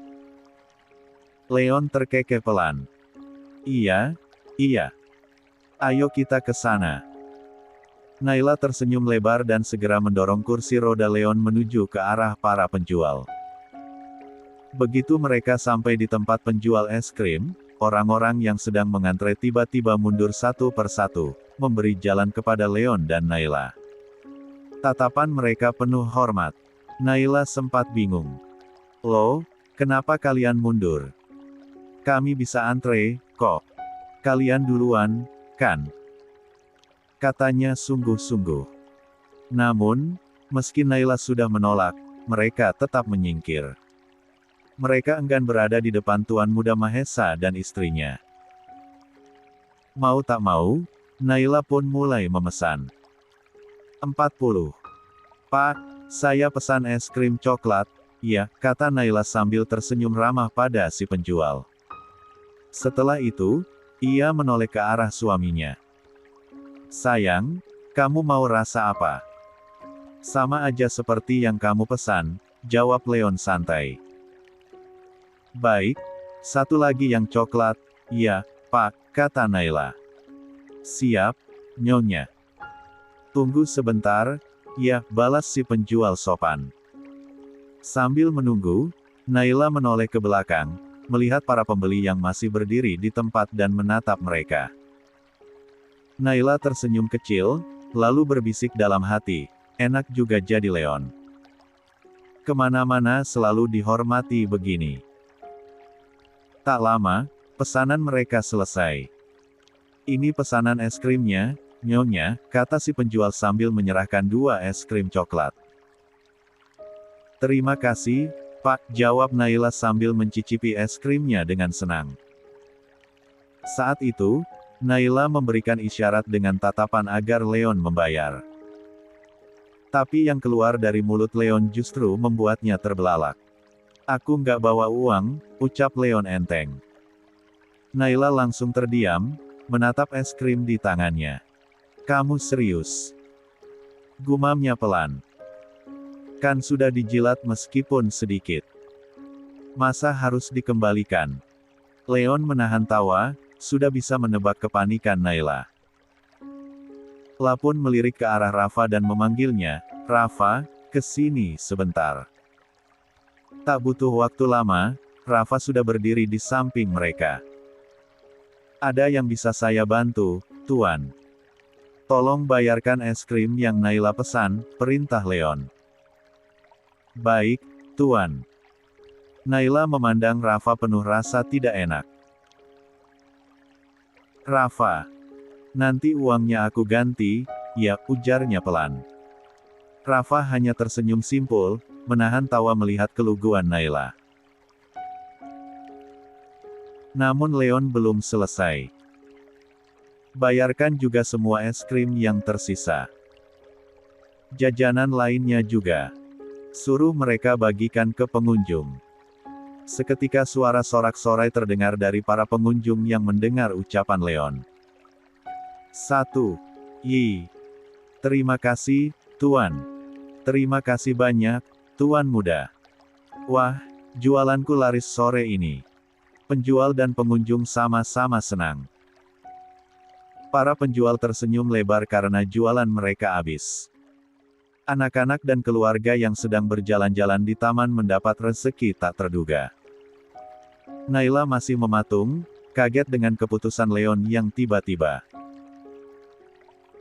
Leon terkekeh pelan. Iya, iya. Ayo kita ke sana. Naila tersenyum lebar dan segera mendorong kursi roda Leon menuju ke arah para penjual. Begitu mereka sampai di tempat penjual es krim, orang-orang yang sedang mengantre tiba-tiba mundur satu persatu, memberi jalan kepada Leon dan Naila. Tatapan mereka penuh hormat. Naila sempat bingung. Loh, kenapa kalian mundur? Kami bisa antre, kok. Kalian duluan, kan? Katanya sungguh-sungguh. Namun, meski Naila sudah menolak, mereka tetap menyingkir. Mereka enggan berada di depan Tuan Muda Mahesa dan istrinya. Mau tak mau, Naila pun mulai memesan. 40. Pak, saya pesan es krim coklat, ya, kata Naila sambil tersenyum ramah pada si penjual. Setelah itu, ia menoleh ke arah suaminya. Sayang, kamu mau rasa apa? Sama aja seperti yang kamu pesan, jawab Leon santai. Baik, satu lagi yang coklat, ya, Pak, kata Naila. Siap, Nyonya. Tunggu sebentar, ya, balas si penjual sopan. Sambil menunggu, Naila menoleh ke belakang, melihat para pembeli yang masih berdiri di tempat dan menatap mereka. Naila tersenyum kecil, lalu berbisik dalam hati, enak juga jadi Leon. Kemana-mana selalu dihormati begini. Tak lama, pesanan mereka selesai. Ini pesanan es krimnya, Nyonya, kata si penjual sambil menyerahkan 2 es krim coklat. Terima kasih, Pak, jawab Naila sambil mencicipi es krimnya dengan senang. Saat itu, Naila memberikan isyarat dengan tatapan agar Leon membayar. Tapi yang keluar dari mulut Leon justru membuatnya terbelalak. Aku nggak bawa uang, ucap Leon enteng. Naila langsung terdiam, menatap es krim di tangannya. Kamu serius? Gumamnya pelan. Kan sudah dijilat meskipun sedikit. Masa harus dikembalikan? Leon menahan tawa, sudah bisa menebak kepanikan Naila. La pun melirik ke arah Rafa dan memanggilnya, Rafa, ke sini sebentar. Tak butuh waktu lama, Rafa sudah berdiri di samping mereka. Ada yang bisa saya bantu, Tuan? Tolong bayarkan es krim yang Naila pesan, perintah Leon. Baik, Tuan. Naila memandang Rafa penuh rasa tidak enak. Rafa. Nanti uangnya aku ganti, ya, ujarnya pelan. Rafa hanya tersenyum simpul, menahan tawa melihat keluguan Naila. Namun Leon belum selesai. Bayarkan juga semua es krim yang tersisa. Jajanan lainnya juga. Suruh mereka bagikan ke pengunjung. Seketika suara sorak-sorai terdengar dari para pengunjung yang mendengar ucapan Leon. 1. Yi. Terima kasih, Tuan. Terima kasih banyak, Tuan Muda. Wah, jualanku laris sore ini. Penjual dan pengunjung sama-sama senang. Para penjual tersenyum lebar karena jualan mereka habis. Anak-anak dan keluarga yang sedang berjalan-jalan di taman mendapat rezeki tak terduga. Naila masih mematung, kaget dengan keputusan Leon yang tiba-tiba.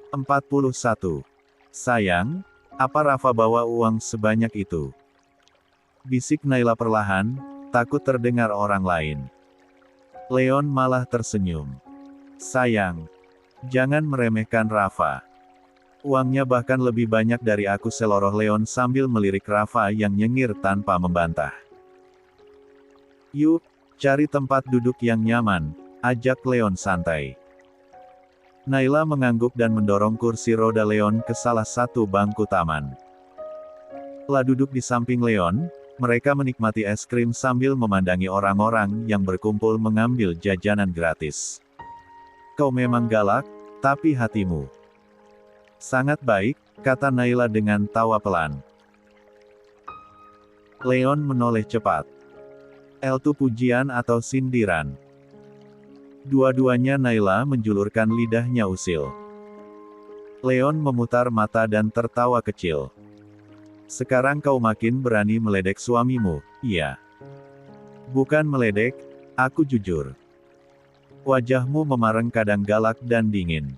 41. Sayang, apa Rafa bawa uang sebanyak itu? Bisik Naila perlahan, takut terdengar orang lain. Leon malah tersenyum. Sayang, jangan meremehkan Rafa. Uangnya bahkan lebih banyak dari aku, seloroh Leon sambil melirik Rafa yang nyengir tanpa membantah. Yuk, cari tempat duduk yang nyaman, ajak Leon santai. Naila mengangguk dan mendorong kursi roda Leon ke salah satu bangku taman. Setelah duduk di samping Leon, mereka menikmati es krim sambil memandangi orang-orang yang berkumpul mengambil jajanan gratis. Kau memang galak, tapi hatimu sangat baik, kata Naila dengan tawa pelan. Leon menoleh cepat. Itu pujian atau sindiran? Dua-duanya. Naila menjulurkan lidahnya usil. Leon memutar mata dan tertawa kecil. Sekarang kau makin berani meledek suamimu, iya? Bukan meledek, aku jujur. Wajahmu memareng, kadang galak dan dingin.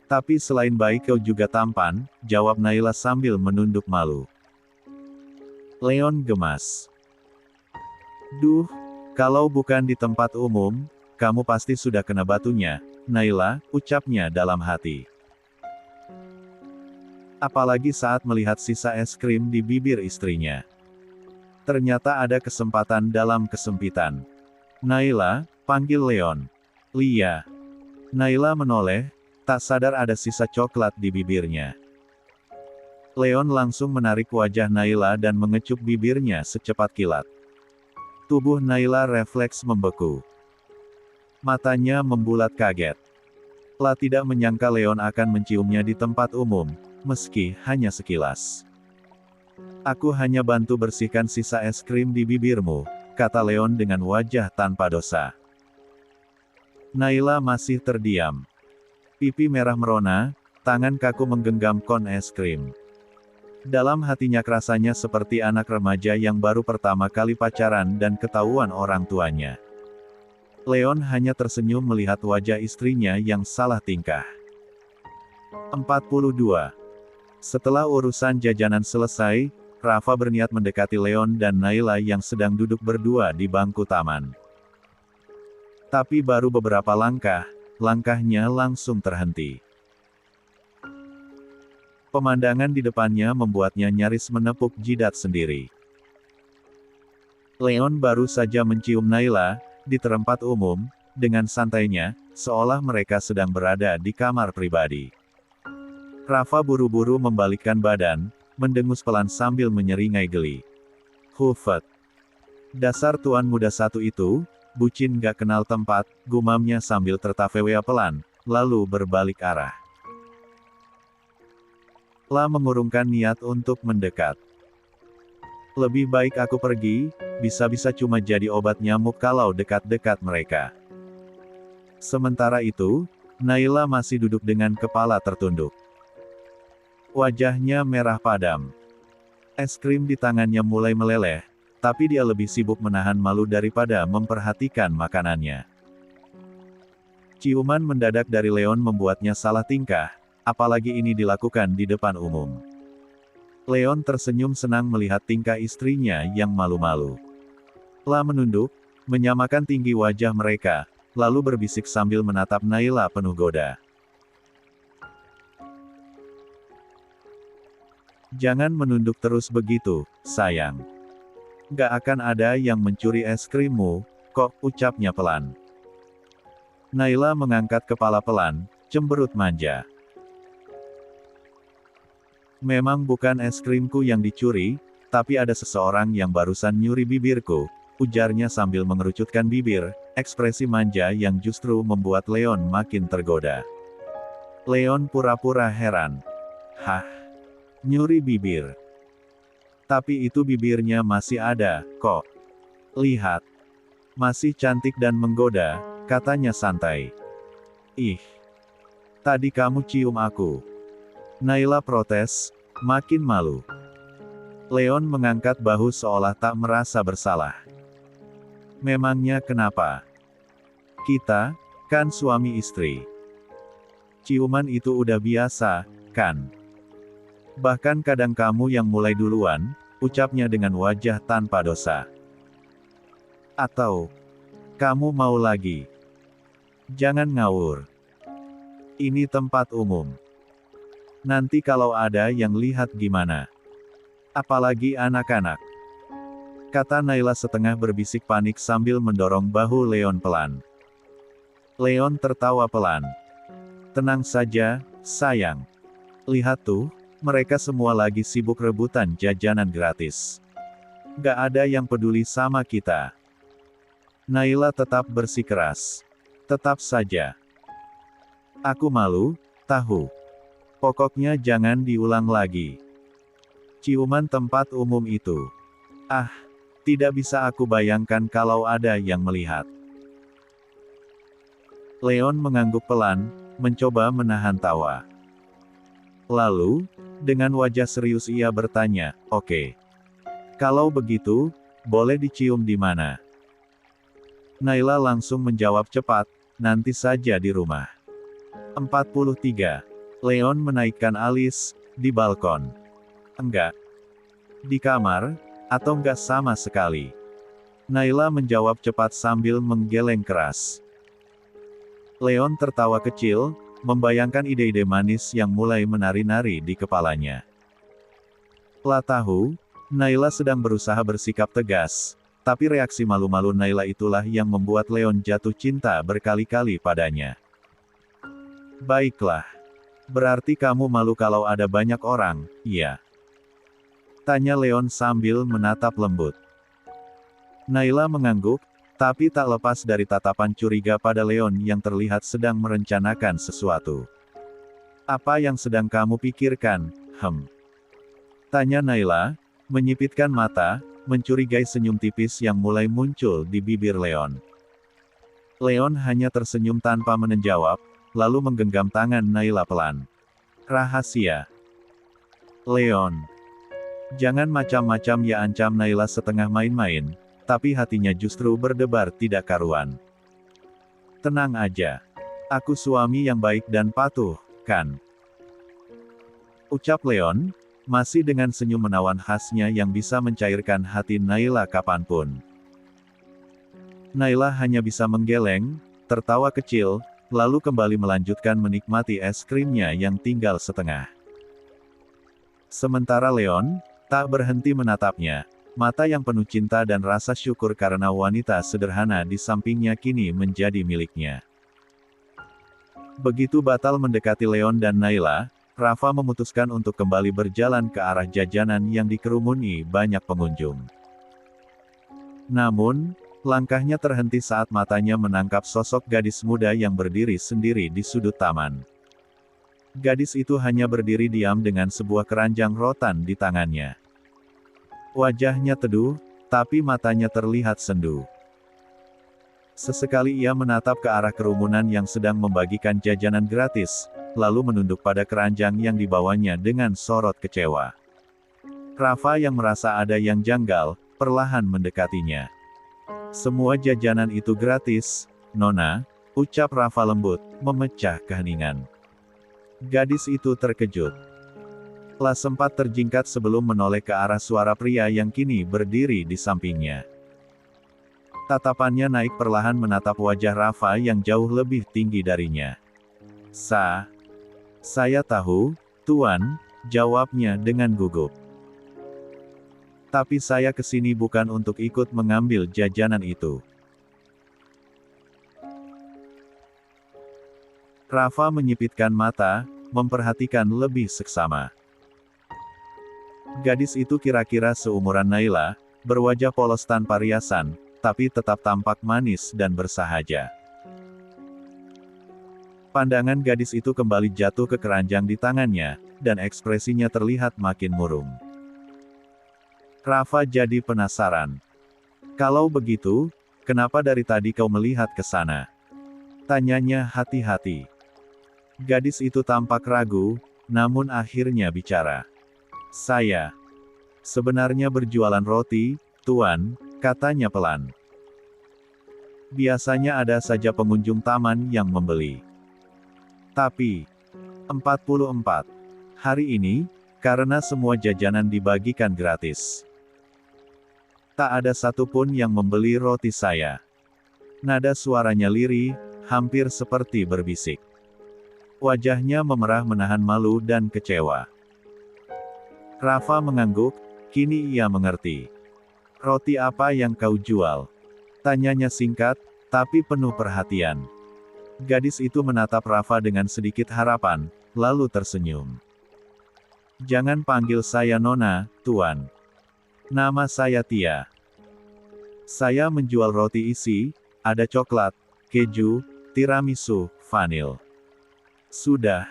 Tapi selain baik kau juga tampan, jawab Naila sambil menunduk malu. Leon gemas. Duh, kalau bukan di tempat umum, kamu pasti sudah kena batunya, Naila, ucapnya dalam hati. Apalagi saat melihat sisa es krim di bibir istrinya. Ternyata ada kesempatan dalam kesempitan. Naila, panggil Leon. Lia. Naila menoleh, tak sadar ada sisa coklat di bibirnya. Leon langsung menarik wajah Naila dan mengecup bibirnya secepat kilat. Tubuh Naila refleks membeku. Matanya membulat kaget. Lah tidak menyangka Leon akan menciumnya di tempat umum, meski hanya sekilas. Aku hanya bantu bersihkan sisa es krim di bibirmu, kata Leon dengan wajah tanpa dosa. Naila masih terdiam. Pipi merah merona, tangan kaku menggenggam kon es krim. Dalam hatinya rasanya seperti anak remaja yang baru pertama kali pacaran dan ketahuan orang tuanya. Leon hanya tersenyum melihat wajah istrinya yang salah tingkah. 42. Setelah urusan jajanan selesai, Rafa berniat mendekati Leon dan Naila yang sedang duduk berdua di bangku taman. Tapi baru beberapa langkah, langkahnya langsung terhenti. Pemandangan di depannya membuatnya nyaris menepuk jidat sendiri. Leon baru saja mencium Naila, di tempat umum, dengan santainya, seolah mereka sedang berada di kamar pribadi. Rafa buru-buru membalikkan badan, mendengus pelan sambil menyeringai geli. Hufet. Dasar tuan muda satu itu, bucin gak kenal tempat, gumamnya sambil tertawa pelan, lalu berbalik arah. Lah mengurungkan niat untuk mendekat. Lebih baik aku pergi, bisa-bisa cuma jadi obat nyamuk kalau dekat-dekat mereka. Sementara itu, Naila masih duduk dengan kepala tertunduk. Wajahnya merah padam. Es krim di tangannya mulai meleleh, tapi dia lebih sibuk menahan malu daripada memperhatikan makanannya. Ciuman mendadak dari Leon membuatnya salah tingkah, apalagi ini dilakukan di depan umum. Leon tersenyum senang melihat tingkah istrinya yang malu-malu. La menunduk, menyamakan tinggi wajah mereka, lalu berbisik sambil menatap Naila penuh goda. Jangan menunduk terus begitu, sayang. Gak akan ada yang mencuri es krimmu, kok, ucapnya pelan. Naila mengangkat kepala pelan, cemberut manja. Memang bukan es krimku yang dicuri, tapi ada seseorang yang barusan nyuri bibirku, ujarnya sambil mengerucutkan bibir, ekspresi manja yang justru membuat Leon makin tergoda. Leon pura-pura heran. Hah? Nyuri bibir? Tapi itu bibirnya masih ada, kok. Lihat. Masih cantik dan menggoda, katanya santai. Ih. Tadi kamu cium aku. Naila protes, makin malu. Leon mengangkat bahu seolah tak merasa bersalah. Memangnya kenapa? Kita, kan suami istri. Ciuman itu udah biasa, kan? Bahkan kadang kamu yang mulai duluan, ucapnya dengan wajah tanpa dosa. Atau, kamu mau lagi? Jangan ngawur. Ini tempat umum. Nanti kalau ada yang lihat gimana? Apalagi anak-anak. Kata Naila setengah berbisik panik sambil mendorong bahu Leon pelan. Leon tertawa pelan. Tenang saja, sayang. Lihat tuh, mereka semua lagi sibuk rebutan jajanan gratis. Gak ada yang peduli sama kita. Naila tetap bersikeras. Tetap saja. Aku malu, tahu. Pokoknya jangan diulang lagi. Ciuman tempat umum itu. Ah, tidak bisa aku bayangkan kalau ada yang melihat. Leon mengangguk pelan, mencoba menahan tawa. Lalu, dengan wajah serius ia bertanya, oke. Kalau begitu, boleh dicium di mana? Naila langsung menjawab cepat, nanti saja di rumah. 43. Leon menaikkan alis, di balkon. Enggak. Di kamar, atau enggak sama sekali? Naila menjawab cepat sambil menggeleng keras. Leon tertawa kecil, membayangkan ide-ide manis yang mulai menari-nari di kepalanya. La tahu, Naila sedang berusaha bersikap tegas, tapi reaksi malu-malu Naila itulah yang membuat Leon jatuh cinta berkali-kali padanya. Baiklah. Berarti kamu malu kalau ada banyak orang, iya? Tanya Leon sambil menatap lembut. Naila mengangguk, tapi tak lepas dari tatapan curiga pada Leon yang terlihat sedang merencanakan sesuatu. Apa yang sedang kamu pikirkan, Tanya Naila, menyipitkan mata, mencurigai senyum tipis yang mulai muncul di bibir Leon. Leon hanya tersenyum tanpa menjawab, lalu menggenggam tangan Naila pelan. Rahasia. Leon. Jangan macam-macam ya, ancam Naila setengah main-main, tapi hatinya justru berdebar tidak karuan. Tenang aja. Aku suami yang baik dan patuh, kan? Ucap Leon, masih dengan senyum menawan khasnya yang bisa mencairkan hati Naila kapanpun. Naila hanya bisa menggeleng, tertawa kecil, lalu kembali melanjutkan menikmati es krimnya yang tinggal setengah. Sementara Leon, tak berhenti menatapnya, mata yang penuh cinta dan rasa syukur karena wanita sederhana di sampingnya kini menjadi miliknya. Begitu batal mendekati Leon dan Naila, Rafa memutuskan untuk kembali berjalan ke arah jajanan yang dikerumuni banyak pengunjung. Namun, langkahnya terhenti saat matanya menangkap sosok gadis muda yang berdiri sendiri di sudut taman. Gadis itu hanya berdiri diam dengan sebuah keranjang rotan di tangannya. Wajahnya teduh, tapi matanya terlihat sendu. Sesekali ia menatap ke arah kerumunan yang sedang membagikan jajanan gratis, lalu menunduk pada keranjang yang dibawanya dengan sorot kecewa. Rafa yang merasa ada yang janggal, perlahan mendekatinya. Semua jajanan itu gratis, Nona, ucap Rafa lembut, memecah keheningan. Gadis itu terkejut. La sempat terjingkat sebelum menoleh ke arah suara pria yang kini berdiri di sampingnya. Tatapannya naik perlahan menatap wajah Rafa yang jauh lebih tinggi darinya. Saya tahu, Tuan, jawabnya dengan gugup. Tapi saya kesini bukan untuk ikut mengambil jajanan itu. Rafa menyipitkan mata, memperhatikan lebih seksama. Gadis itu kira-kira seumuran Naila, berwajah polos tanpa riasan, tapi tetap tampak manis dan bersahaja. Pandangan gadis itu kembali jatuh ke keranjang di tangannya, dan ekspresinya terlihat makin murung. Rafa jadi penasaran. Kalau begitu, kenapa dari tadi kau melihat ke sana? Tanyanya hati-hati. Gadis itu tampak ragu, namun akhirnya bicara. Saya sebenarnya berjualan roti, Tuan, katanya pelan. Biasanya ada saja pengunjung taman yang membeli. Tapi, 44. Hari ini, karena semua jajanan dibagikan gratis. Tak ada satupun yang membeli roti saya. Nada suaranya lirih, hampir seperti berbisik. Wajahnya memerah menahan malu dan kecewa. Rafa mengangguk, kini ia mengerti. Roti apa yang kau jual? Tanyanya singkat, tapi penuh perhatian. Gadis itu menatap Rafa dengan sedikit harapan, lalu tersenyum. Jangan panggil saya Nona, Tuan. Nama saya Tia. Saya menjual roti isi, ada coklat, keju, tiramisu, vanil. Sudah.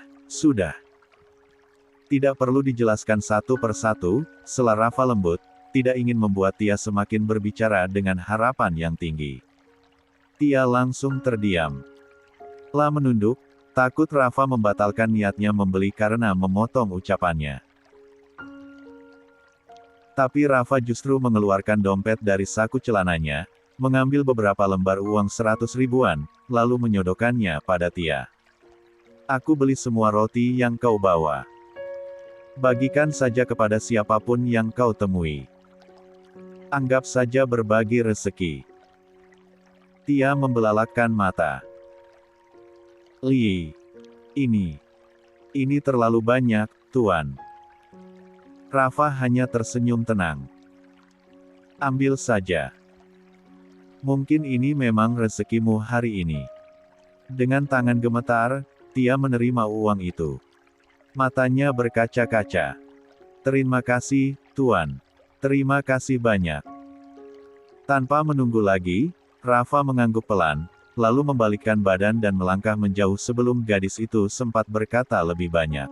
Tidak perlu dijelaskan satu persatu, sela Rafa lembut, tidak ingin membuat Tia semakin berbicara dengan harapan yang tinggi. Tia langsung terdiam. La menunduk, takut Rafa membatalkan niatnya membeli karena memotong ucapannya. Tapi Rafa justru mengeluarkan dompet dari saku celananya, mengambil beberapa lembar uang 100 ribuan, lalu menyodorkannya pada Tia. Aku beli semua roti yang kau bawa. Bagikan saja kepada siapapun yang kau temui. Anggap saja berbagi rezeki. Tia membelalakkan mata. Ini terlalu banyak, Tuan. Rafa hanya tersenyum tenang. Ambil saja. Mungkin ini memang rezekimu hari ini. Dengan tangan gemetar, Tia menerima uang itu. Matanya berkaca-kaca. Terima kasih, Tuan. Terima kasih banyak. Tanpa menunggu lagi, Rafa mengangguk pelan, lalu membalikkan badan dan melangkah menjauh sebelum gadis itu sempat berkata lebih banyak.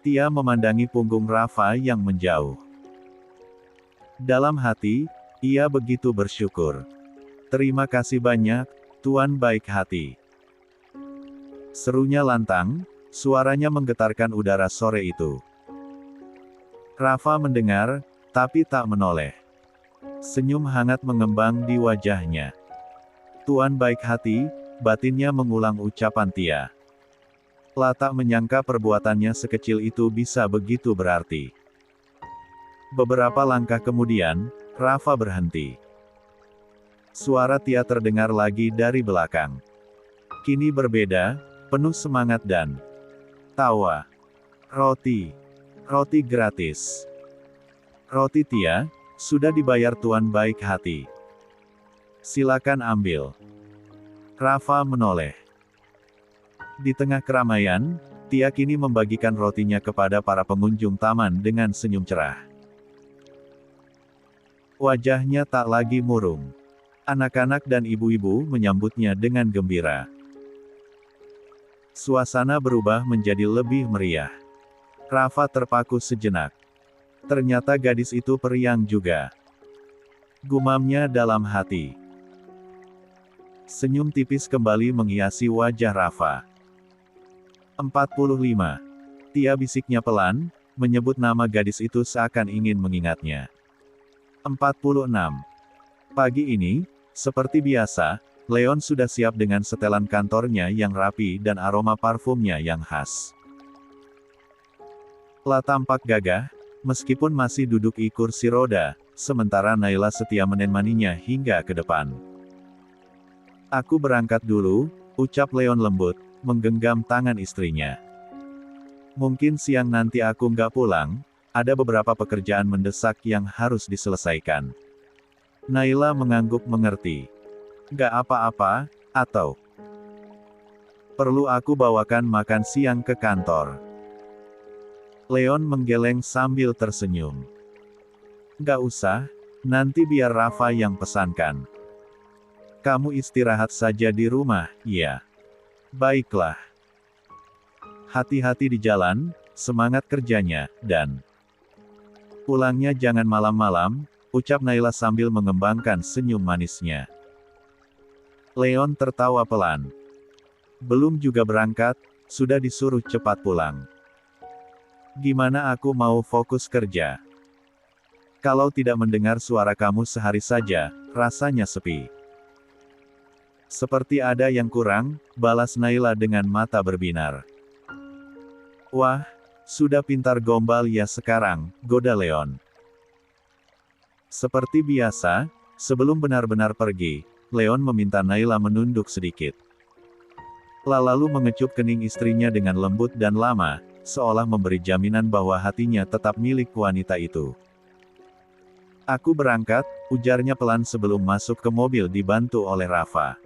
Tia memandangi punggung Rafa yang menjauh. Dalam hati, ia begitu bersyukur. Terima kasih banyak, Tuan baik hati. Serunya lantang, suaranya menggetarkan udara sore itu. Rafa mendengar, tapi tak menoleh. Senyum hangat mengembang di wajahnya. Tuan baik hati, batinnya mengulang ucapan Tia. La tak menyangka perbuatannya sekecil itu bisa begitu berarti. Beberapa langkah kemudian, Rafa berhenti. Suara Tia terdengar lagi dari belakang. Kini berbeda, penuh semangat dan tawa. Roti gratis. Roti Tia, sudah dibayar Tuan baik hati. Silakan ambil. Rafa menoleh. Di tengah keramaian, Tia kini membagikan rotinya kepada para pengunjung taman dengan senyum cerah. Wajahnya tak lagi murung. Anak-anak dan ibu-ibu menyambutnya dengan gembira. Suasana berubah menjadi lebih meriah. Rafa terpaku sejenak. Ternyata gadis itu periang juga. Gumamnya dalam hati. Senyum tipis kembali menghiasi wajah Rafa. 45. Tia bisiknya pelan, menyebut nama gadis itu seakan ingin mengingatnya. 46. Pagi ini, seperti biasa, Leon sudah siap dengan setelan kantornya yang rapi dan aroma parfumnya yang khas. La tampak gagah, meskipun masih duduk di kursi roda, sementara Naila setia menemaninya hingga ke depan. Aku berangkat dulu, ucap Leon lembut, menggenggam tangan istrinya. Mungkin siang nanti aku nggak pulang, ada beberapa pekerjaan mendesak yang harus diselesaikan. Naila mengangguk mengerti. Gak apa-apa, atau perlu aku bawakan makan siang ke kantor? Leon menggeleng sambil tersenyum. Gak usah, nanti biar Rafa yang pesankan. Kamu istirahat saja di rumah, ya. Baiklah. Hati-hati di jalan, semangat kerjanya, dan pulangnya jangan malam-malam, ucap Naila sambil mengembangkan senyum manisnya. Leon tertawa pelan. Belum juga berangkat, sudah disuruh cepat pulang. Gimana aku mau fokus kerja? Kalau tidak mendengar suara kamu sehari saja, rasanya sepi. Seperti ada yang kurang, balas Naila dengan mata berbinar. Wah, sudah pintar gombal ya sekarang, goda Leon. Seperti biasa, sebelum benar-benar pergi, Leon meminta Naila menunduk sedikit. Lalu mengecup kening istrinya dengan lembut dan lama, seolah memberi jaminan bahwa hatinya tetap milik wanita itu. Aku berangkat, ujarnya pelan sebelum masuk ke mobil dibantu oleh Rafa.